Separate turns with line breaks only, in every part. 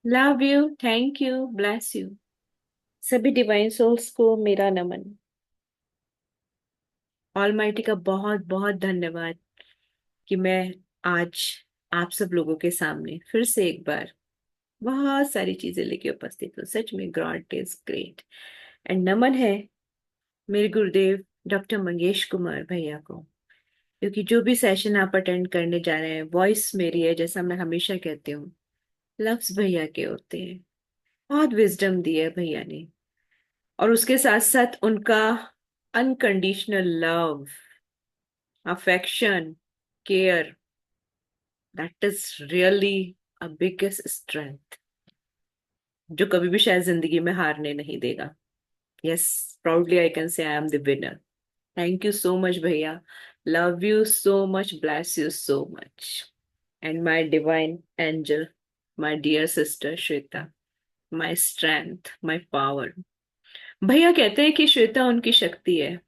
Love you, thank you, bless you. सभी divine souls को मेरा नमन। ऑलमाइटी का बहुत बहुत धन्यवाद कि मैं आज आप सब लोगों के सामने फिर से एक बार बहुत सारी चीजें लेके उपस्थित हूँ। सच में गॉड इज ग्रेट। एंड नमन है मेरे गुरुदेव डॉक्टर मंगेश कुमार भैया को, क्योंकि जो भी सेशन आप अटेंड करने जा रहे हैं, वॉइस मेरी है, जैसा मैं हमेशा कहती हूँ। लफ्ज भैया के होते हैं। बहुत विजडम दी है भैया ने, और उसके साथ साथ उनका unconditional love, affection, care, that is really a biggest strength, जो कभी भी शायद जिंदगी में हारने नहीं देगा। Yes, proudly I can say I am the winner. Thank you so much भैया। Love you so much, bless you so much. And my divine angel, my dear sister Shweta, my strength, my power. भैया कहते हैं कि श्वेता उनकी शक्ति है।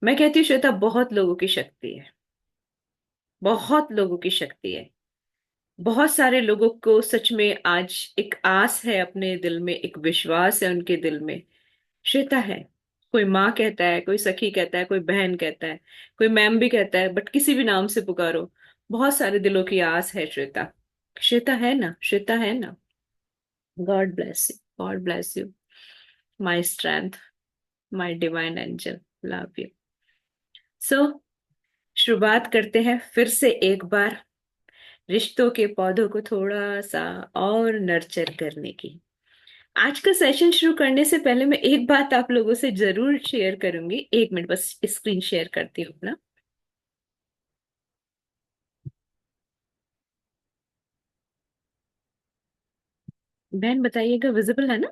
मैं कहती हूँ श्वेता बहुत लोगों की शक्ति है। बहुत लोगों की शक्ति है। बहुत सारे लोगों को सच में आज एक आस है अपने दिल में, एक विश्वास है उनके दिल में। श्वेता है। कोई माँ कहता है, कोई सखी कहता है, कोई बहन कहता है, कोई मैम भी कहता है, बट किसी भी नाम से पुकारो, बहुत सारे दिलों की आस है श्वेता। श्वेता है ना, श्वेता है ना। God bless you, God bless you, my strength, my divine angel, love you. So शुरुआत करते हैं फिर से एक बार रिश्तों के पौधों को थोड़ा सा और नर्चर करने की। आज का सेशन शुरू करने से पहले मैं एक बात आप लोगों से जरूर शेयर करूंगी। एक मिनट, बस स्क्रीन शेयर करती हूँ अपना। बहन बताइएगा, विजिबल है ना?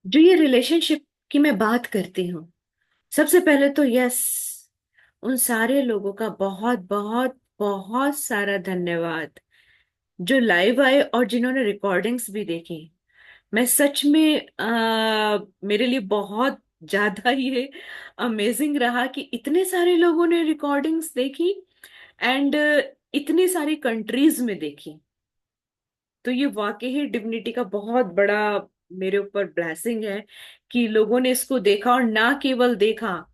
जो ये रिलेशनशिप की मैं बात करती हूँ, सबसे पहले तो यस, उन सारे लोगों का बहुत बहुत बहुत सारा धन्यवाद जो लाइव आए और जिन्होंने रिकॉर्डिंग्स भी देखी। मैं सच में मेरे लिए बहुत ज्यादा ये अमेजिंग रहा कि इतने सारे लोगों ने रिकॉर्डिंग्स देखी, एंड इतनी सारी कंट्रीज में देखी। तो ये वाकई ही डिविनिटी का बहुत बड़ा मेरे ऊपर ब्लेसिंग है कि लोगों ने इसको देखा, और ना केवल देखा,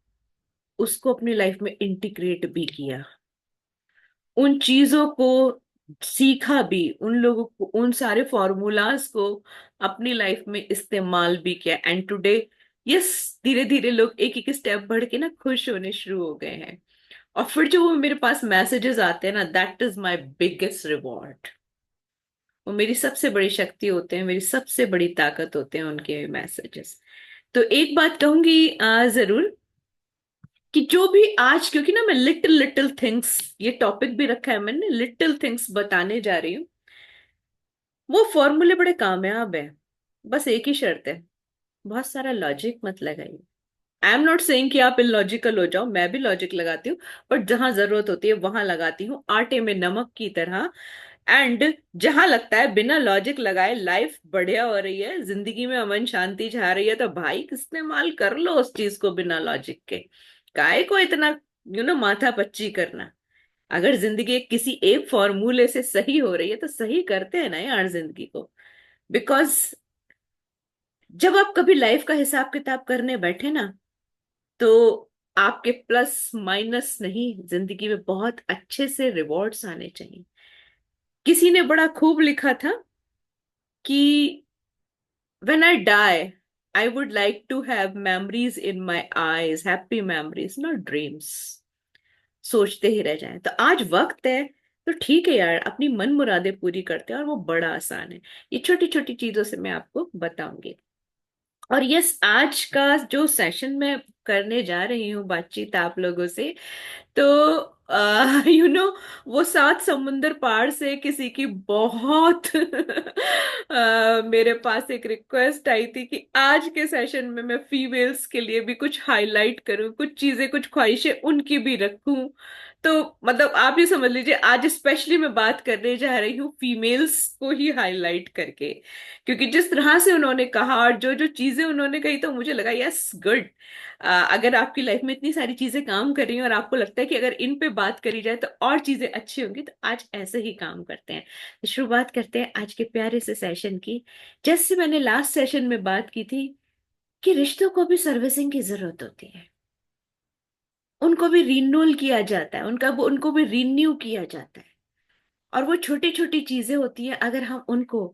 उसको अपनी लाइफ में इंटीग्रेट भी किया। उन चीजों को सीखा भी, उन लोगों को उन सारे फॉर्मूलाज को अपनी लाइफ में इस्तेमाल भी किया। एंड टुडे यस, धीरे धीरे लोग एक एक स्टेप बढ़ के ना खुश होने शुरू हो गए हैं। और फिर जो वो मेरे पास मैसेजेस आते हैं ना, that is my biggest reward. वो मेरी सबसे बड़ी शक्ति होते हैं, मेरी सबसे बड़ी ताकत होते हैं उनके मैसेजेस। तो एक बात कहूंगी जरूर, कि जो भी आज, क्योंकि ना मैं लिटिल लिटिल थिंग्स, ये टॉपिक भी रखा है मैंने, लिटिल थिंग्स बताने जा रही हूँ। वो फॉर्मूले बड़े कामयाब है। बस एक ही शर्त है, बहुत सारा लॉजिक मत लगाइए। आई एम नॉट सेइंग कि आप इलॉजिकल हो जाओ, मैं भी लॉजिक लगाती हूँ, बट जहां जरूरत होती है वहां लगाती हूँ, आटे में नमक की तरह। एंड जहां लगता है बिना लॉजिक लगाए लाइफ बढ़िया हो रही है, जिंदगी में अमन शांति छा रही है, तो भाई इस्तेमाल कर लो उस चीज को बिना लॉजिक के। काय को इतना माथा पच्ची करना। अगर जिंदगी किसी एक फॉर्मूले से सही हो रही है तो सही करते हैं ना यार जिंदगी को। बिकॉज जब आप कभी लाइफ का हिसाब किताब करने बैठे ना, तो आपके प्लस माइनस नहीं, जिंदगी में बहुत अच्छे से रिवॉर्ड्स आने चाहिए। किसी ने बड़ा खूब लिखा था कि when I die, I would like to have memories in my eyes, happy memories, not dreams। सोचते ही रह जाएं। तो आज वक्त है, तो ठीक है यार, अपनी मन मुरादें पूरी करते हैं, और वो बड़ा आसान है। ये छोटी छोटी चीजों से मैं आपको बताऊंगी। और यस, आज का जो सेशन मैं करने जा रही हूँ बातचीत आप लोगों से, तो यू नो वो सात समुंदर पार से किसी की बहुत मेरे पास एक रिक्वेस्ट आई थी कि आज के सेशन में मैं फीमेल्स के लिए भी कुछ हाईलाइट करूं, कुछ चीजें, कुछ ख्वाहिशें उनकी भी रखूं। तो मतलब आप ही समझ लीजिए, आज स्पेशली मैं बात करने जा रही हूँ फीमेल्स को ही हाईलाइट करके, क्योंकि जिस तरह से उन्होंने कहा और जो जो चीजें उन्होंने कही, तो मुझे लगा यस गुड। अगर आपकी लाइफ में इतनी सारी चीजें काम कर रही हैं और आपको लगता है कि अगर इन पे बात करी जाए तो और चीजें अच्छी होंगी, तो आज ऐसे ही काम करते हैं। तो शुरुआत करते हैं आज के प्यारे से सेशन की। जैसे मैंने लास्ट सेशन में बात की थी कि रिश्तों को भी सर्विसिंग की जरूरत होती है, उनको भी रिन्यूअल किया जाता है, उनको भी रिन्यू किया जाता है। और वो छोटी छोटी चीजें होती हैं, अगर हम उनको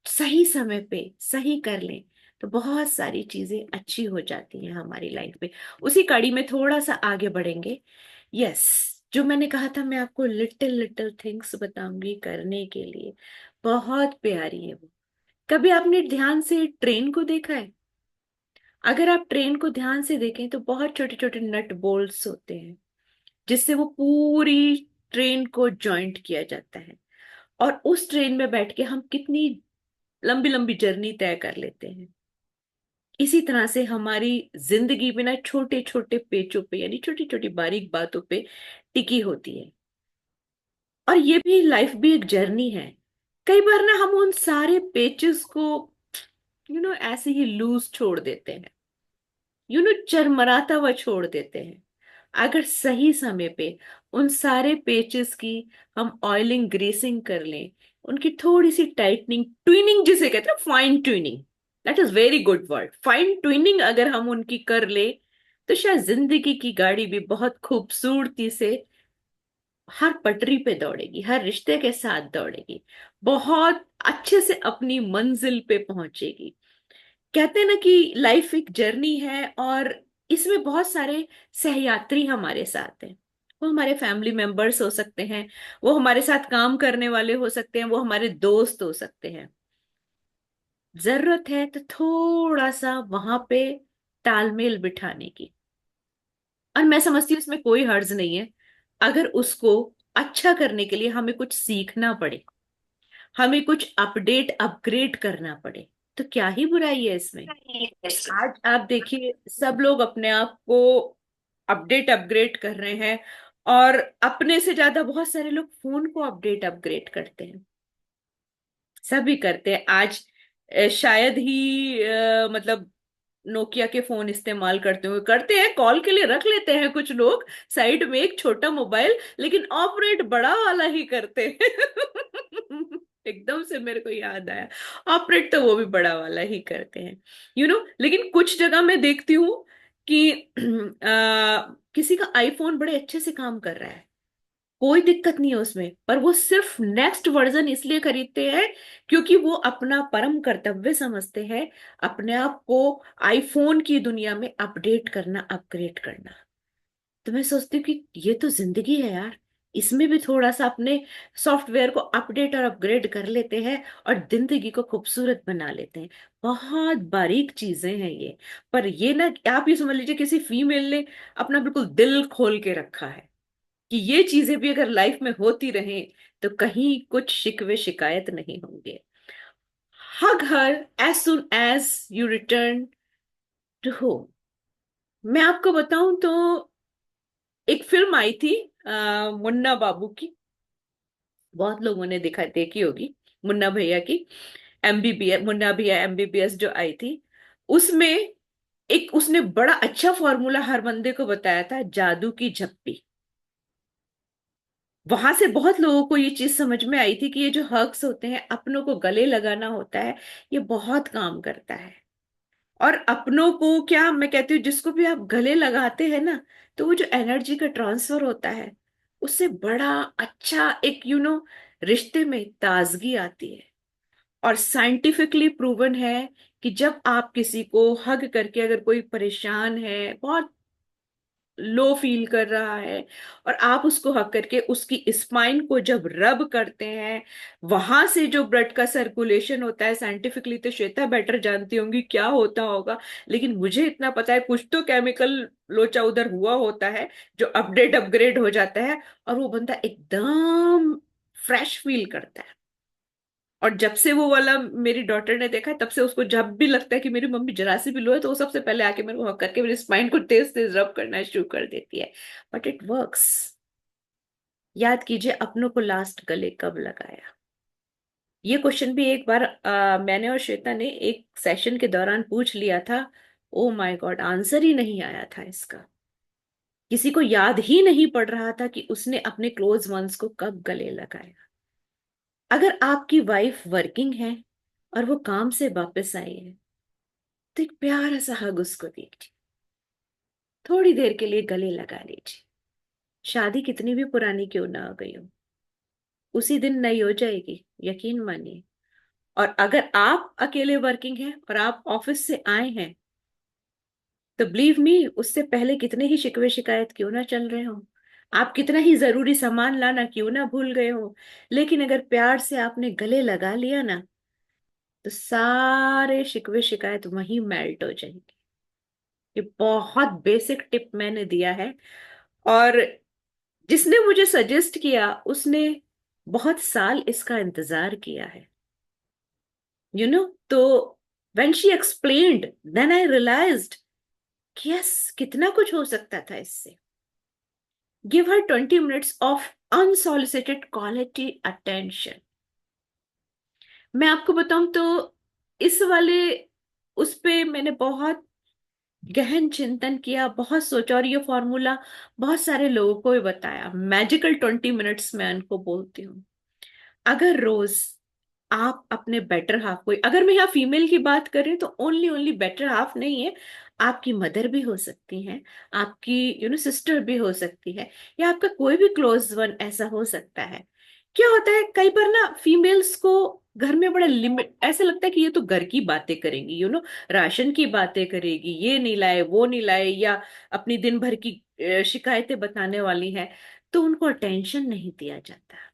सही समय पे सही कर लें तो बहुत सारी चीजें अच्छी हो जाती हैं हमारी लाइफ में। उसी कड़ी में थोड़ा सा आगे बढ़ेंगे। यस, जो मैंने कहा था मैं आपको लिटिल लिटिल थिंग्स बताऊंगी करने के लिए, बहुत प्यारी है वो। कभी आपने ध्यान से ट्रेन को देखा है? अगर आप ट्रेन को ध्यान से देखें तो बहुत छोटे छोटे नट बोल्ट्स होते हैं जिससे वो पूरी ट्रेन को जॉइंट किया जाता है। और उस ट्रेन में बैठ के हम कितनी लंबी लंबी जर्नी तय कर लेते हैं। इसी तरह से हमारी जिंदगी भी ना छोटे छोटे पेचों पे, यानी छोटी छोटी बारीक बातों पे टिकी होती है। और ये भी लाइफ भी एक जर्नी है। कई बार ना हम उन सारे पेचेस को ऐसे ही लूज छोड़ देते हैं, चरमराता हुआ छोड़ देते हैं। अगर सही समय पे उन सारे पेचेस की हम ऑयलिंग ग्रेसिंग कर लें, उनकी थोड़ी सी टाइटनिंग, ट्विनिंग जिसे कहते हैं, fine twinning, that is very good word, fine twinning अगर हम उनकी कर ले, तो शायद जिंदगी की गाड़ी भी बहुत खूबसूरती से हर पटरी पे दौड़ेगी, हर रिश्ते के साथ दौड़ेगी, बहुत अच्छे से अपनी मंजिल पे पहुंचेगी। कहते हैं ना कि लाइफ एक जर्नी है, और इसमें बहुत सारे सहयात्री हमारे साथ हैं। वो हमारे फैमिली मेंबर्स हो सकते हैं, वो हमारे साथ काम करने वाले हो सकते हैं, वो हमारे दोस्त हो सकते हैं। जरूरत है तो थोड़ा सा वहां पे तालमेल बिठाने की। और मैं समझती हूँ इसमें कोई हर्ज नहीं है, अगर उसको अच्छा करने के लिए हमें कुछ सीखना पड़े, हमें कुछ अपडेट अपग्रेड करना पड़े, तो क्या ही बुराई है इसमें। आज आप देखिए, सब लोग अपने आप को अपडेट अपग्रेड कर रहे हैं, और अपने से ज्यादा बहुत सारे लोग फोन को अपडेट अपग्रेड करते हैं। सभी करते हैं आज। शायद ही मतलब नोकिया के फोन इस्तेमाल करते हैं, कॉल के लिए रख लेते हैं कुछ लोग साइड में एक छोटा मोबाइल, लेकिन ऑपरेट बड़ा वाला ही करते हैं। एकदम से मेरे को याद आया, ऑपरेट तो वो भी बड़ा वाला ही करते हैं। लेकिन कुछ जगह मैं देखती हूँ कि किसी का आईफोन बड़े अच्छे से काम कर रहा है, कोई दिक्कत नहीं है उसमें, पर वो सिर्फ नेक्स्ट वर्जन इसलिए खरीदते हैं क्योंकि वो अपना परम कर्तव्य समझते हैं अपने आप को आईफोन की दुनिया में अपडेट करना, अपग्रेड करना। तो मैं सोचती हूँ कि ये तो जिंदगी है यार, इसमें भी थोड़ा सा अपने सॉफ्टवेयर को अपडेट और अपग्रेड कर लेते हैं और जिंदगी को खूबसूरत बना लेते हैं। बहुत बारीक चीजें हैं ये। पर ये ना, आप ये समझ लीजिए किसी फीमेल ने अपना बिल्कुल दिल खोल के रखा है कि ये चीजें भी अगर लाइफ में होती रहें तो कहीं कुछ शिकवे शिकायत नहीं होंगे। Hug her as soon as you return to home. मैं आपको बताऊं तो एक फिल्म आई थी मुन्ना बाबू की, बहुत लोगों ने देखी होगी, मुन्ना भैया की, एमबीबीएस, मुन्ना भैया एमबीबीएस जो आई थी। उसमें एक उसने बड़ा अच्छा फॉर्मूला हर बंदे को बताया था, जादू की झप्पी। वहां से बहुत लोगों को ये चीज समझ में आई थी कि ये जो हग्स होते हैं, अपनों को गले लगाना होता है, ये बहुत काम करता है। और अपनों को क्या, मैं कहती हूँ जिसको भी आप गले लगाते हैं ना, तो वो जो एनर्जी का ट्रांसफर होता है, उससे बड़ा अच्छा एक रिश्ते में ताजगी आती है। और साइंटिफिकली प्रूवन है कि जब आप किसी को हग करके, अगर कोई परेशान है, बहुत लो फील कर रहा है, और आप उसको हक करके उसकी स्पाइन को जब रब करते हैं, वहां से जो ब्लड का सर्कुलेशन होता है, साइंटिफिकली तो श्वेता बेटर जानती होंगी क्या होता होगा, लेकिन मुझे इतना पता है कुछ तो केमिकल लोचा उधर हुआ होता है जो अपडेट अपग्रेड हो जाता है, और वो बंदा एकदम फ्रेश फील करता है। और जब से वो वाला मेरी डॉटर ने देखा है, तब से उसको जब भी लगता है कि मेरी मम्मी जरा सी भी लो है, तो वो सबसे पहले आके मेरे को हक करके मेरी स्पाइन को तेज तेज रब करना शुरू कर देती है। But it works. याद कीजिए अपनों को लास्ट गले कब लगाया। ये क्वेश्चन भी एक बार मैंने और श्वेता ने एक सेशन के दौरान पूछ लिया था। ओ माय गॉड, आंसर ही नहीं आया था इसका। किसी को याद ही नहीं पड़ रहा था कि उसने अपने क्लोज वंस को कब गले लगाया। अगर आपकी वाइफ वर्किंग है और वो काम से वापस आई है, तो एक प्यारा सा हग उसको दीजिए, थोड़ी देर के लिए गले लगा लीजिए। शादी कितनी भी पुरानी क्यों ना हो गई हो, उसी दिन नई हो जाएगी, यकीन मानिए। और अगर आप अकेले वर्किंग हैं और आप ऑफिस से आए हैं, तो बिलीव मी, उससे पहले कितने ही शिकवे शिकायत क्यों ना चल रहे हो, आप कितना ही जरूरी सामान लाना क्यों ना भूल गए हो, लेकिन अगर प्यार से आपने गले लगा लिया ना, तो सारे शिकवे शिकायत वहीं मेल्ट हो जाएंगे। ये बहुत बेसिक टिप मैंने दिया है, और जिसने मुझे सजेस्ट किया उसने बहुत साल इसका इंतजार किया है, तो when she explained, then I realized कि यस, कितना कुछ हो सकता था इससे। Give her 20 minutes of unsolicited quality attention. मैं आपको बताऊं तो इस वाले उस पे मैंने बहुत गहन चिंतन किया, बहुत सोचा, और ये फॉर्मूला बहुत सारे लोगों को भी बताया। मैजिकल 20 मिनट्स मैं उनको बोलती हूँ। अगर रोज आप अपने बेटर हाफ को, अगर मैं यहाँ फीमेल की बात करें तो ओनली ओनली बेटर हाफ नहीं है, आपकी मदर भी हो सकती है, आपकी सिस्टर भी हो सकती है, या आपका कोई भी क्लोज वन ऐसा हो सकता है। क्या होता है कई बार ना, फीमेल्स को घर में बड़ा लिमिट ऐसे लगता है कि ये तो घर की बातें करेंगी, राशन की बातें करेगी, ये नहीं लाए वो नहीं लाए, या अपनी दिन भर की शिकायतें बताने वाली है, तो उनको अटेंशन नहीं दिया जाता।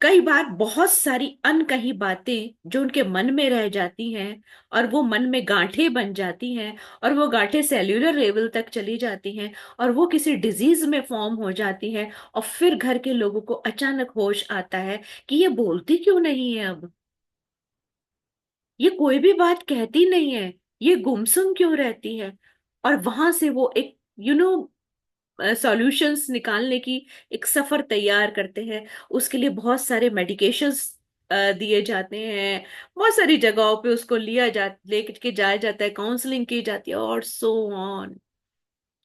कई बार बहुत सारी अनकही बातें जो उनके मन में रह जाती हैं, और वो मन में गांठें बन जाती हैं, और वो गांठें सेल्यूलर लेवल तक चली जाती हैं, और वो किसी डिजीज में फॉर्म हो जाती हैं, और फिर घर के लोगों को अचानक होश आता है कि ये बोलती क्यों नहीं है अब, ये कोई भी बात कहती नहीं है, ये गुमसुम क्यों रहती है। और वहां से वो एक सॉल्यूशंस निकालने की एक सफर तैयार करते हैं। उसके लिए बहुत सारे मेडिकेशंस दिए जाते हैं, बहुत सारी जगहों पे उसको लेके जाया जाता है, काउंसलिंग की जाती है, और सो ऑन।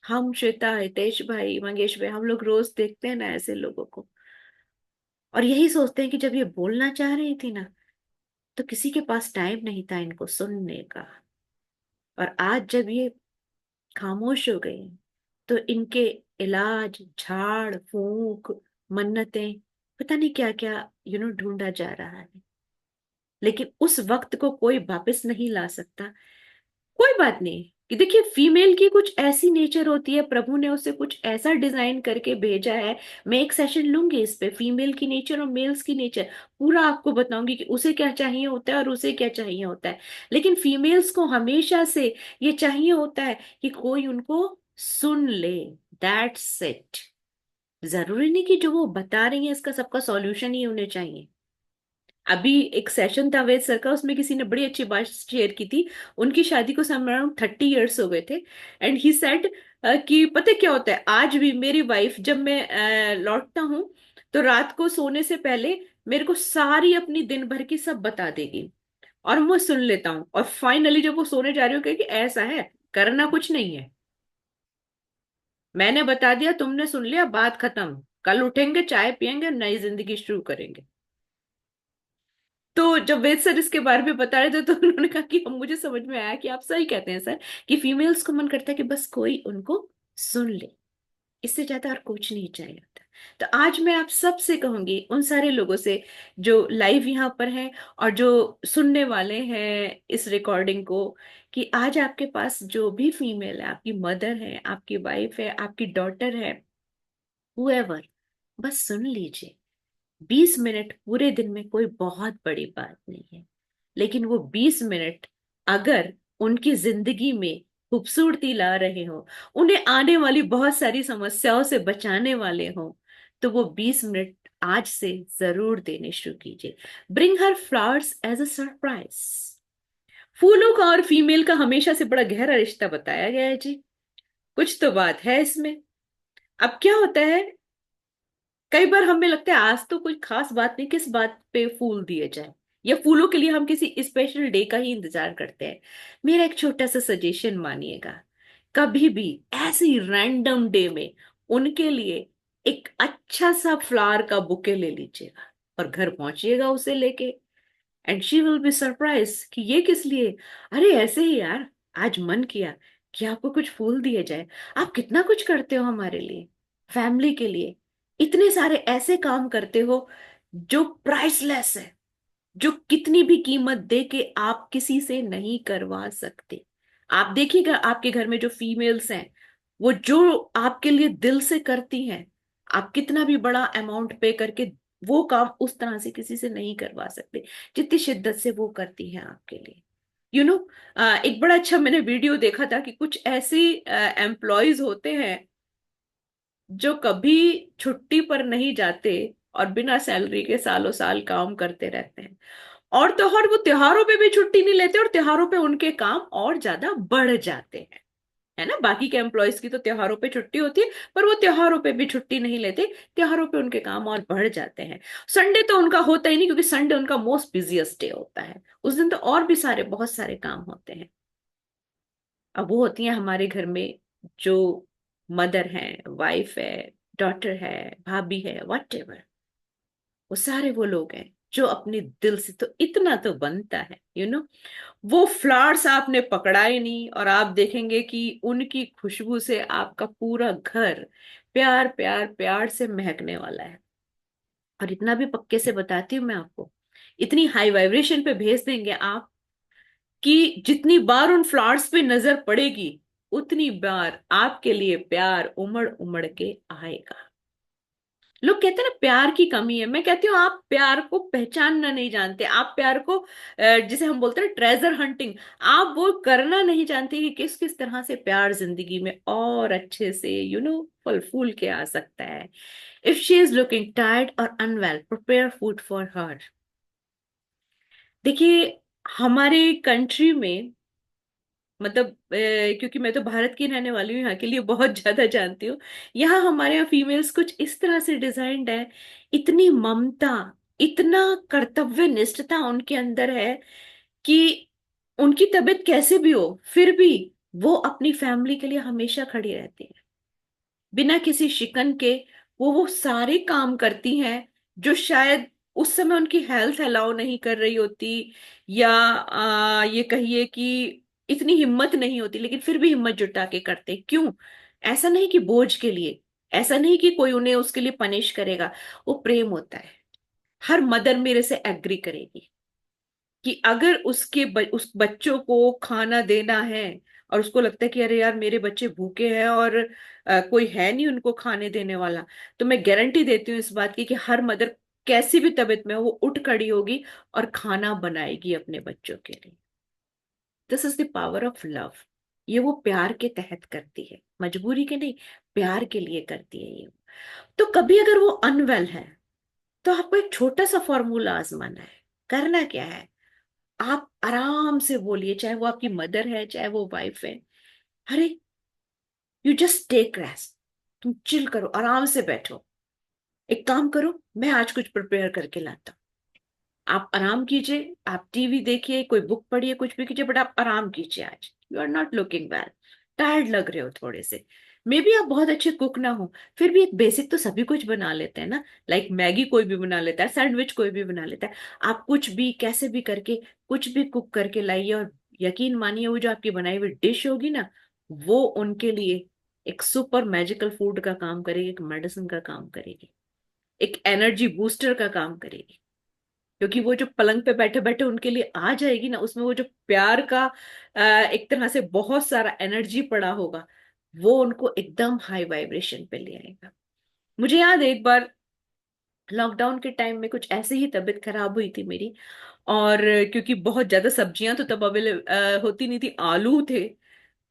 हम श्वेता, हितेश भाई, मंगेश भाई, हम लोग रोज देखते हैं ना ऐसे लोगों को, और यही सोचते हैं कि जब ये बोलना चाह रही थी ना, तो किसी के पास टाइम नहीं था इनको सुनने का, और आज जब ये खामोश हो गई, तो इनके इलाज, झाड़ फूंक, मन्नतें, पता नहीं क्या क्या ढूंढा जा रहा है, लेकिन उस वक्त को कोई वापस नहीं ला सकता। कोई बात नहीं, कि देखिए फीमेल की कुछ ऐसी नेचर होती है, प्रभु ने उसे कुछ ऐसा डिजाइन करके भेजा है। मैं एक सेशन लूंगी इस पे, फीमेल की नेचर और मेल्स की नेचर, पूरा आपको बताऊंगी कि उसे क्या चाहिए होता है और उसे क्या चाहिए होता है। लेकिन फीमेल्स को हमेशा से ये चाहिए होता है कि कोई उनको सुन ले, दैट्स इट। जरूरी नहीं कि जो वो बता रही है इसका सबका सॉल्यूशन ही उन्हें चाहिए। अभी एक सेशन था वेद सर का, उसमें किसी ने बड़ी अच्छी बात शेयर की थी। उनकी शादी को सम अराउंड 30 years हो गए थे, एंड ही सेड कि पता है क्या होता है, आज भी मेरी वाइफ जब मैं लौटता हूँ, तो रात को सोने से पहले मेरे को सारी अपनी दिन भर की सब बता देगी, और मैं सुन लेता हूँ, और फाइनली जब वो सोने जा रही हो कहेगी ऐसा है, करना कुछ नहीं है, मैंने बता दिया, तुमने सुन लिया, बात खत्म, कल उठेंगे, चाय पियेंगे, नई जिंदगी शुरू करेंगे। तो जब वेद सर इसके बारे में बता रहे थे, तो उन्होंने कहा कि मुझे समझ में आया कि आप सही कहते हैं सर, कि फीमेल्स को मन करता है कि बस कोई उनको सुन ले, इससे ज्यादा और कुछ नहीं चाहिए होता। तो आज मैं आप सबसे कहूंगी, उन सारे लोगों से जो लाइव यहाँ पर हैं और जो सुनने वाले हैं इस रिकॉर्डिंग को, कि आज आपके पास जो भी फीमेल है, आपकी मदर है, आपकी वाइफ है, आपकी डॉटर है, हुएवर, बस सुन लीजिए। 20 मिनट पूरे दिन में कोई बहुत बड़ी बात नहीं है, लेकिन वो 20 मिनट अगर उनकी जिंदगी में खूबसूरती ला रहे हो, उन्हें आने वाली बहुत सारी समस्याओं से बचाने वाले हो, तो वो 20 मिनट आज से जरूर देने शुरू कीजिए। Bring her flowers as a surprise. फूलों का और फीमेल का हमेशा से बड़ा गहरा रिश्ता बताया गया है जी। कुछ तो बात है इसमें। अब क्या होता है, कई बार हमें लगता है आज तो कोई खास बात नहीं, किस बात पे फूल दिए जाए, या फूलों के लिए हम किसी स्पेशल डे का ही इंतजार करते हैं। मेरा एक छोटा सा सजेशन मानिएगा, कभी भी ऐसी रैंडम डे में उनके लिए एक अच्छा सा फ्लावर का बुके ले लीजिएगा और घर पहुंचिएगा उसे लेके। And she will be surprise कि ये किस लिए। अरे ऐसे ही यार, आज मन किया कि आपको कुछ फूल दिए जाए। आप कितना कुछ करते हो हमारे लिए, फैमिली के लिए, इतने सारे ऐसे काम करते हो जो प्राइसलेस है, जो कितनी भी कीमत दे के आप किसी से नहीं करवा सकते। आप देखिएगा आपके घर में जो फीमेल्स हैं, वो जो आपके लिए दिल से करती हैं, आप कितना भी बड़ा अमाउंट पे करके वो काम उस तरह से किसी से नहीं करवा सकते जितनी शिद्दत से वो करती हैं आपके लिए। यू नो, एक बड़ा अच्छा मैंने वीडियो देखा था कि कुछ ऐसी एम्प्लॉयज होते हैं जो कभी छुट्टी पर नहीं जाते और बिना सैलरी के सालों साल काम करते रहते हैं, और वो त्योहारों पे भी छुट्टी नहीं लेते, और त्योहारों पे उनके काम और ज्यादा बढ़ जाते हैं। है ना, बाकी के एम्प्लॉयज की तो त्योहारों पे छुट्टी होती है, पर वो त्योहारों पे भी छुट्टी नहीं लेते, त्योहारों पे उनके काम और बढ़ जाते हैं। संडे तो उनका होता ही नहीं, क्योंकि संडे उनका मोस्ट बिजिएस्ट डे होता है, उस दिन तो और भी सारे बहुत सारे काम होते हैं। अब वो होती है हमारे घर में जो मदर है, वाइफ है, डॉटर है, भाभी है, वट, वो सारे वो लोग हैं जो अपने दिल से, तो इतना तो बनता है वो फ्लावर्स आपने पकड़ा ही नहीं, और आप देखेंगे कि उनकी खुशबू से आपका पूरा घर प्यार प्यार प्यार से महकने वाला है। और इतना भी पक्के से बताती हूँ मैं आपको, इतनी हाई वाइब्रेशन पे भेज देंगे आप कि जितनी बार उन फ्लावर्स पे नजर पड़ेगी, उतनी बार आपके लिए प्यार उमड़ उमड़ के आएगा। लोग कहते हैं ना प्यार की कमी है, मैं कहती हूँ आप प्यार को पहचानना नहीं जानते, आप प्यार को जिसे हम बोलते हैं ट्रेजर हंटिंग, आप वो करना नहीं जानते कि किस किस तरह से प्यार जिंदगी में और अच्छे से फल फूल के आ सकता है। If she is looking tired और unwell, prepare food for her. देखिए, हमारे कंट्री में, मतलब क्योंकि मैं तो भारत की रहने वाली हूँ, यहाँ के लिए बहुत ज्यादा जानती हूँ। यहाँ हमारे यहाँ फीमेल्स कुछ इस तरह से डिजाइन्ड है, इतनी ममता, इतना कर्तव्य निष्ठता उनके अंदर है कि उनकी तबीयत कैसे भी हो, फिर भी वो अपनी फैमिली के लिए हमेशा खड़ी रहती है, बिना किसी शिकन के। वो सारे काम करती हैं जो शायद उस समय उनकी हेल्थ अलाउ नहीं कर रही होती, या ये कहिए कि इतनी हिम्मत नहीं होती, लेकिन फिर भी हिम्मत जुटा के करते। क्यों? ऐसा नहीं कि बोझ के लिए, ऐसा नहीं कि कोई उन्हें उसके लिए पनिश करेगा, वो प्रेम होता है। हर मदर मेरे से एग्री करेगी कि अगर उस बच्चों को खाना देना है, और उसको लगता है कि अरे यार मेरे बच्चे भूखे हैं और कोई है नहीं उनको खाने देने वाला, तो मैं गारंटी देती हूँ इस बात की कि हर मदर कैसी भी तबीयत में हो, वो उठ खड़ी होगी और खाना बनाएगी अपने बच्चों के लिए। This is the power of love. ये वो प्यार के तहत करती है, मजबूरी के नहीं, प्यार के लिए करती है ये। तो कभी अगर वो अनवेल है, तो आपको एक छोटा सा फॉर्मूला आजमाना है। करना क्या है, आप आराम से बोलिए, चाहे वो आपकी मदर है चाहे वो वाइफ है, अरे यू जस्ट टेक रेस्ट, तुम चिल करो, आराम से बैठो, एक काम करो, मैं आज कुछ प्रिपेयर करके लाता हूँ। आप आराम कीजिए, आप टीवी देखिए, कोई बुक पढ़िए, कुछ भी कीजिए, बट आप आराम कीजिए। आज you are not looking well, tired लग रहे हो थोड़े से, मे बी आप बहुत अच्छे कुक ना हो, फिर भी एक बेसिक तो सभी कुछ बना लेते हैं ना। लाइक मैगी कोई भी बना लेता है, सैंडविच कोई भी बना लेता है। आप कुछ भी कैसे भी करके कुछ भी कुक करके लाइए, और यकीन मानिए वो जो आपकी बनाई हुई डिश होगी ना, वो उनके लिए एक सुपर मैजिकल फूड का काम करेगी, एक मेडिसिन का काम करेगी, एक एनर्जी बूस्टर का काम करेगी। क्योंकि वो जो पलंग पे बैठे बैठे उनके लिए आ जाएगी ना, उसमें वो जो प्यार का एक तरह से बहुत सारा एनर्जी पड़ा होगा, वो उनको एकदम हाई वाइब्रेशन पे ले आएगा। मुझे याद है एक बार लॉकडाउन के टाइम में कुछ ऐसे ही तबीयत खराब हुई थी मेरी, और क्योंकि बहुत ज्यादा सब्जियां तो तब अवेलेबल होती नहीं थी, आलू थे,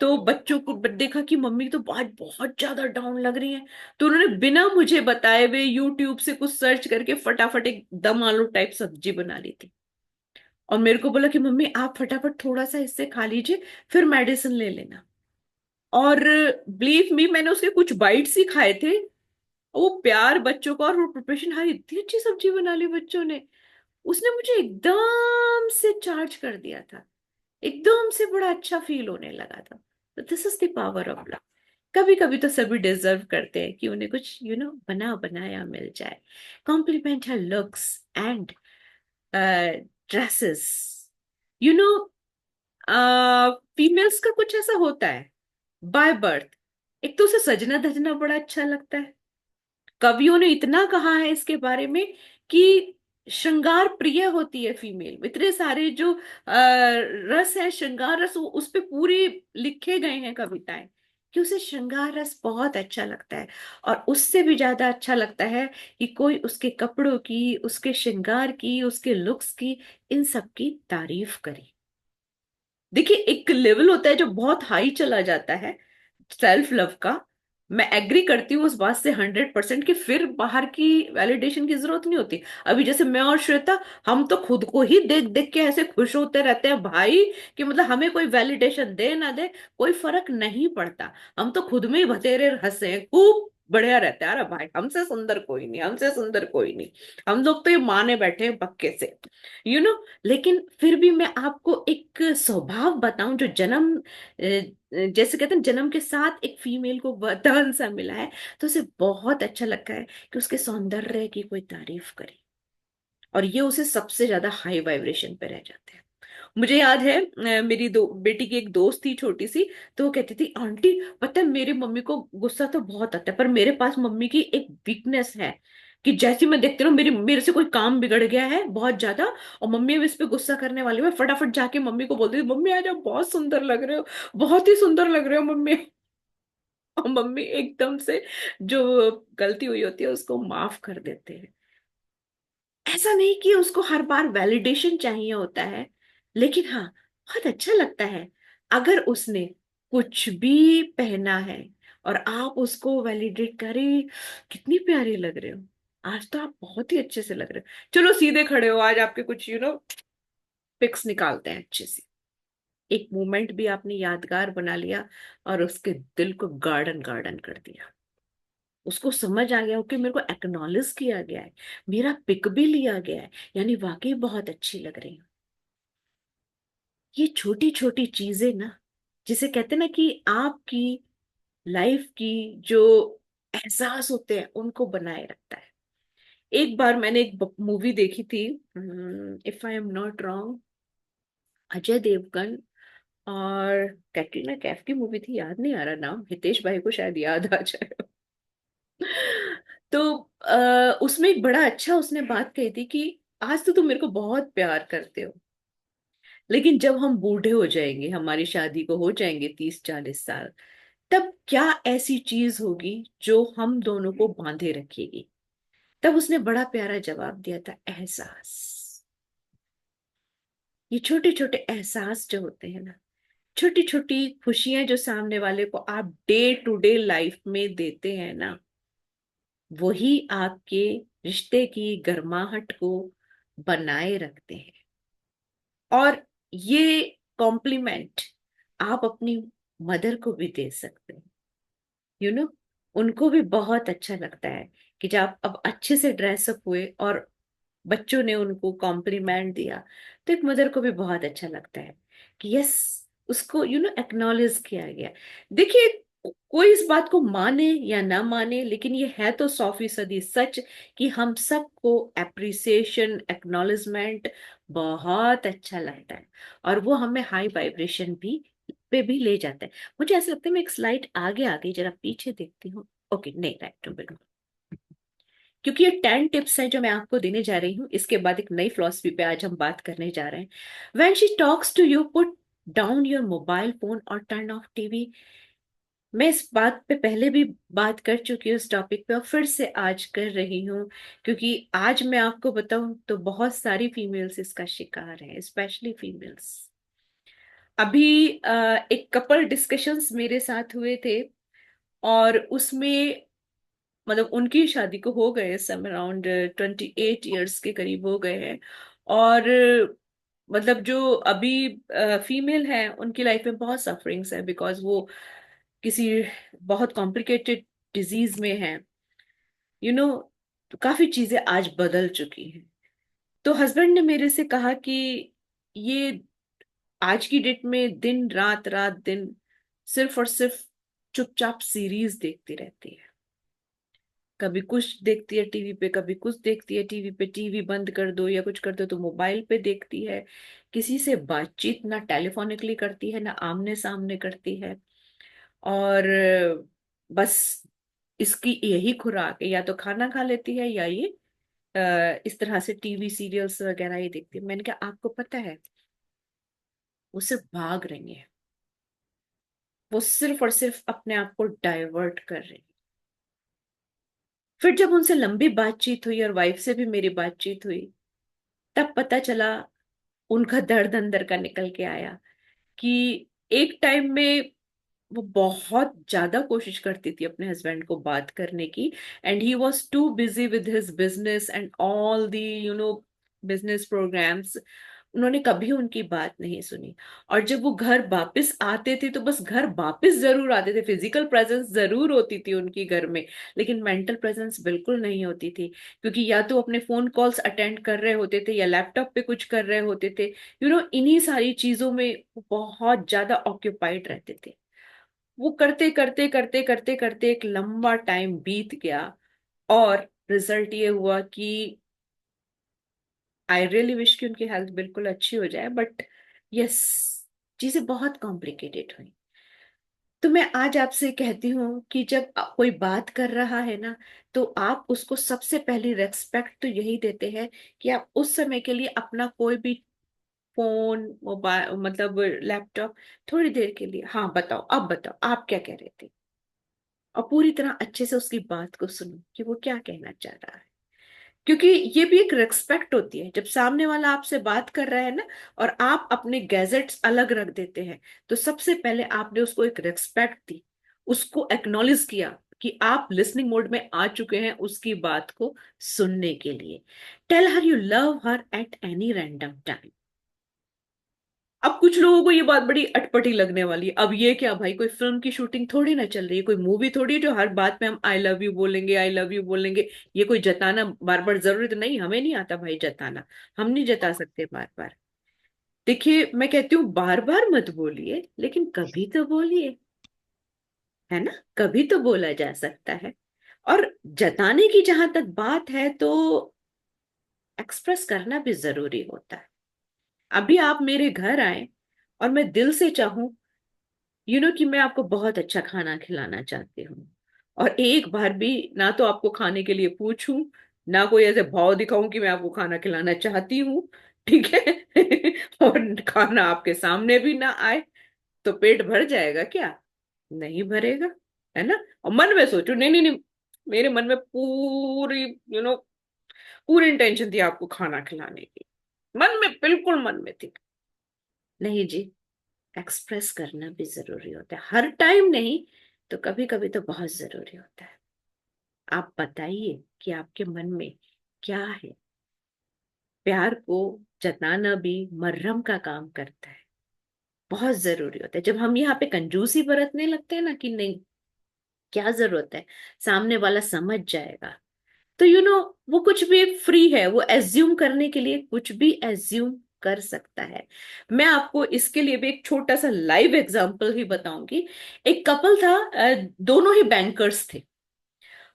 तो बच्चों को देखा कि मम्मी तो बहुत बहुत ज्यादा डाउन लग रही है, तो उन्होंने बिना मुझे बताए हुए यूट्यूब से कुछ सर्च करके फटाफट एक दम आलू टाइप सब्जी बना ली थी। और मेरे को बोला कि मम्मी आप फटाफट थोड़ा सा इससे खा लीजिए, फिर मेडिसिन ले लेना। और बिलीव मी, मैंने उसके कुछ बाइट्स ही खाए थे, वो प्यार बच्चों का, और वो प्रिपरेशन, हाँ इतनी अच्छी सब्जी बना ली बच्चों ने, उसने मुझे एकदम से चार्ज कर दिया था, एकदम से बड़ा अच्छा फील होने लगा था। तो this is the power of love. कभी कभी तो सभी डिजर्व करते हैं कि उन्हें कुछ बना बनाया मिल जाए। Compliment her looks and dresses. You know females का कुछ ऐसा होता है बाय बर्थ, एक तो उसे सजना धजना बड़ा अच्छा लगता है। कवियों ने इतना कहा है इसके बारे में कि श्रृंगार प्रिय होती है फीमेल। इतने सारे जो रस है, श्रृंगार रस, उस पे पूरी लिखे गए हैं कविताएं, कि उसे श्रृंगार रस बहुत अच्छा लगता है। और उससे भी ज्यादा अच्छा लगता है कि कोई उसके कपड़ों की, उसके श्रृंगार की, उसके लुक्स की, इन सब की तारीफ करे। देखिए एक लेवल होता है जो बहुत हाई चला जाता है सेल्फ लव का। मैं एग्री करती हूँ उस बात से 100% कि फिर बाहर की वैलिडेशन की जरूरत नहीं होती। अभी जैसे मैं और श्वेता, हम तो खुद को ही देख देख के ऐसे खुश होते रहते हैं भाई, कि मतलब हमें कोई वैलिडेशन दे ना दे, कोई फर्क नहीं पड़ता। हम तो खुद में ही बतेरे हंसे हैं, खूब बढ़िया रहते हैं, अरे भाई हमसे सुंदर कोई नहीं, हमसे सुंदर कोई नहीं। हम लोग तो ये माने बैठे हैं पक्के से, यू नो। लेकिन फिर भी मैं आपको एक स्वभाव बताऊं जो जैसे कहते हैं जन्म के साथ एक फीमेल को वरदान सा मिला है, तो उसे बहुत अच्छा लगता है कि उसके सौंदर्य की कोई तारीफ करे, और ये उसे सबसे ज्यादा हाई वाइब्रेशन पे रह जाते हैं। मुझे याद है मेरी दो बेटी की एक दोस्त थी छोटी सी, तो वो कहती थी आंटी पता है मेरी मम्मी को गुस्सा तो बहुत आता है, पर मेरे पास मम्मी की एक वीकनेस है, कि जैसी मैं देखती हूँ मेरी मेरे से कोई काम बिगड़ गया है बहुत ज्यादा, और मम्मी अब इस पे गुस्सा करने वाली है, मैं फटाफट जाके मम्मी को बोलती हूँ मम्मी आज आप बहुत सुंदर लग रहे हो, बहुत ही सुंदर लग रहे हो मम्मी। और मम्मी एकदम से जो गलती हुई होती है उसको माफ कर देते हैं। ऐसा नहीं कि उसको हर बार वैलिडेशन चाहिए होता है, लेकिन हाँ बहुत अच्छा लगता है अगर उसने कुछ भी पहना है और आप उसको वैलिडेट करें, कितनी प्यारी लग रहे हो, आज तो आप बहुत ही अच्छे से लग रहे हो, चलो सीधे खड़े हो, आज आपके कुछ पिक्स निकालते हैं अच्छे से। एक मोमेंट भी आपने यादगार बना लिया और उसके दिल को गार्डन गार्डन कर दिया। उसको समझ आ गया कि मेरे को एक्नॉलेज किया गया है, मेरा पिक भी लिया गया है, यानी वाकई बहुत अच्छी लग रही हूँ। ये छोटी छोटी चीजें ना, जिसे कहते हैं ना कि आपकी लाइफ की जो एहसास होते हैं उनको बनाए रखता है। एक बार मैंने एक मूवी देखी थी, if I am not wrong, Ajay Devgan और कैटरीना कैफ की मूवी थी, याद नहीं आ रहा नाम, हितेश भाई को शायद याद आ जाए। तो उसमें एक बड़ा अच्छा उसने बात कही थी कि आज तो तुम मेरे को बहुत प्यार करते हो, लेकिन जब हम बूढ़े हो जाएंगे, हमारी शादी को हो जाएंगे 30-40 साल, तब क्या ऐसी चीज होगी जो हम दोनों को बांधे रखेगी। तब उसने बड़ा प्यारा जवाब दिया था, एहसास। ये छोटे छोटे एहसास जो होते हैं ना, छोटी छोटी खुशियां जो सामने वाले को आप डे टू डे लाइफ में देते हैं ना, वही आपके रिश्ते की गर्माहट को बनाए रखते हैं। और ये कॉम्प्लीमेंट आप अपनी मदर को भी दे सकते हैं, यू नो। उनको भी बहुत अच्छा लगता है कि जब आप अब अच्छे से ड्रेसअप हुए और बच्चों ने उनको कॉम्प्लीमेंट दिया, तो एक मदर को भी बहुत अच्छा लगता है कि यस, उसको एक्नॉलेज किया गया। देखिए कोई इस बात को माने या ना माने, लेकिन ये है तो 100% सच कि हम सबको एप्रिसिएशन, एक्नॉलेजमेंट बहुत अच्छा लगता है, और वो हमें हाई वाइब्रेशन भी पे भी ले जाता है। मुझे ऐसा लगता है मैं एक स्लाइड आगे आ गई, जरा पीछे देखती हूँ। ओके, नहीं, राइट, बिल्कुल। क्योंकि ये 10 टिप्स हैं जो मैं आपको देने जा रही हूँ, इसके बाद एक नई फिलॉसफी पे आज हम बात करने जा रहे हैं। When she talks to you, put down your mobile phone और टर्न ऑफ टीवी। मैं इस बात पे पहले भी बात कर चुकी हूँ इस टॉपिक पे, और फिर से आज कर रही हूँ, क्योंकि आज मैं आपको बताऊं तो बहुत सारी फीमेल्स इसका शिकार हैं, स्पेशली फीमेल्स। अभी एक कपल डिस्कशंस मेरे साथ हुए थे, और उसमें मतलब उनकी शादी को हो गए सम अराउंड 28 ईयर्स के करीब हो गए हैं। और मतलब जो अभी फीमेल है उनकी लाइफ में बहुत सफरिंग्स है, बिकॉज वो किसी बहुत कॉम्प्लिकेटेड डिजीज में है, यू नो। तो काफी चीजें आज बदल चुकी हैं। तो हस्बैंड ने मेरे से कहा कि ये आज की डेट में दिन रात रात दिन सिर्फ और सिर्फ चुपचाप सीरीज देखती रहती है। कभी कुछ देखती है टीवी पे, कभी कुछ देखती है टीवी पे, टीवी बंद कर दो या कुछ कर दो तो मोबाइल पे देखती है। किसी से बातचीत ना टेलीफोनिकली करती है ना आमने सामने करती है। और बस इसकी यही खुराक है, या तो खाना खा लेती है या ये इस तरह से टीवी सीरियल्स वगैरह ही देखती है। मैंने कहा आपको पता है, वो सिर्फ भाग रही है, वो सिर्फ और सिर्फ अपने आप को डाइवर्ट कर रही है। फिर जब उनसे लंबी बातचीत हुई और वाइफ से भी मेरी बातचीत हुई, तब पता चला, उनका दर्द अंदर का निकल के आया कि एक टाइम में वो बहुत ज्यादा कोशिश करती थी अपने हस्बैंड को बात करने की, and he was too busy with his business and all the business programs. उन्होंने कभी उनकी बात नहीं सुनी। और जब वो घर वापस आते थे तो बस घर वापस जरूर आते थे, फिजिकल प्रेजेंस जरूर होती थी उनकी घर में, लेकिन मेंटल प्रेजेंस बिल्कुल नहीं होती थी। क्योंकि या तो अपने फोन कॉल्स अटेंड कर रहे होते थे या लैपटॉप पे कुछ कर रहे होते थे, इन्हीं सारी चीजों में वो बहुत ज्यादा ऑक्यूपाइड रहते थे। वो करते करते करते करते करते एक लंबा टाइम बीत गया, और रिजल्ट ये हुआ कि आई रियली विश कि उनकी हेल्थ बिल्कुल अच्छी हो जाए, बट यस, चीजें बहुत कॉम्प्लिकेटेड हुई। तो मैं आज आपसे कहती हूँ कि जब कोई बात कर रहा है ना, तो आप उसको सबसे पहली रेस्पेक्ट तो यही देते हैं कि आप उस समय के लिए अपना कोई भी फोन, मोबाइल, मतलब लैपटॉप, थोड़ी देर के लिए, हाँ बताओ, अब बताओ आप क्या कह रहे थे, और पूरी तरह अच्छे से उसकी बात को सुनो कि वो क्या कहना चाह रहा है। क्योंकि ये भी एक रिस्पेक्ट होती है, जब सामने वाला आपसे बात कर रहा है ना, और आप अपने गैजेट्स अलग रख देते हैं, तो सबसे पहले आपने उसको एक रिस्पेक्ट दी, उसको एक्नॉलेज किया कि आप लिसनिंग मोड में आ चुके हैं उसकी बात को सुनने के लिए। Tell her you love her at any random time. अब कुछ लोगों को ये बात बड़ी अटपटी लगने वाली है, अब ये क्या भाई, कोई फिल्म की शूटिंग थोड़ी ना चल रही है, कोई मूवी थोड़ी है जो हर बात में हम आई लव यू बोलेंगे, आई लव यू बोलेंगे। ये कोई जताना बार बार जरूरी तो नहीं, हमें नहीं आता भाई जताना, हम नहीं जता सकते बार बार। देखिए मैं कहती हूँ बार बार मत बोलिए, लेकिन कभी तो बोलिए, है ना, कभी तो बोला जा सकता है। और जताने की जहां तक बात है, तो एक्सप्रेस करना भी जरूरी होता है। अभी आप मेरे घर आए और मैं दिल से चाहूं कि मैं आपको बहुत अच्छा खाना खिलाना चाहती हूँ, और एक बार भी ना तो आपको खाने के लिए पूछूं, ना कोई ऐसे भाव दिखाऊं कि मैं आपको खाना खिलाना चाहती हूँ, ठीक है। और खाना आपके सामने भी ना आए, तो पेट भर जाएगा क्या? नहीं भरेगा, है ना। और मन में सोचो, नहीं नहीं नहीं, मेरे मन में पूरी पूरी इंटेंशन थी आपको खाना खिलाने की, मन में, बिल्कुल मन में थी। नहीं जी, एक्सप्रेस करना भी जरूरी होता है, हर टाइम नहीं, तो कभी कभी तो बहुत जरूरी होता है। आप बताइए कि आपके मन में क्या है। प्यार को जताना भी मरहम का काम करता है, बहुत जरूरी होता है। जब हम यहाँ पे कंजूसी बरतने लगते हैं ना कि नहीं, क्या जरूरत है, सामने वाला समझ जाएगा, तो वो कुछ भी फ्री है, वो एज्यूम करने के लिए कुछ भी एज्यूम कर सकता है। मैं आपको इसके लिए भी एक छोटा सा लाइव एग्जांपल ही बताऊंगी। एक कपल था, दोनों ही बैंकर्स थे।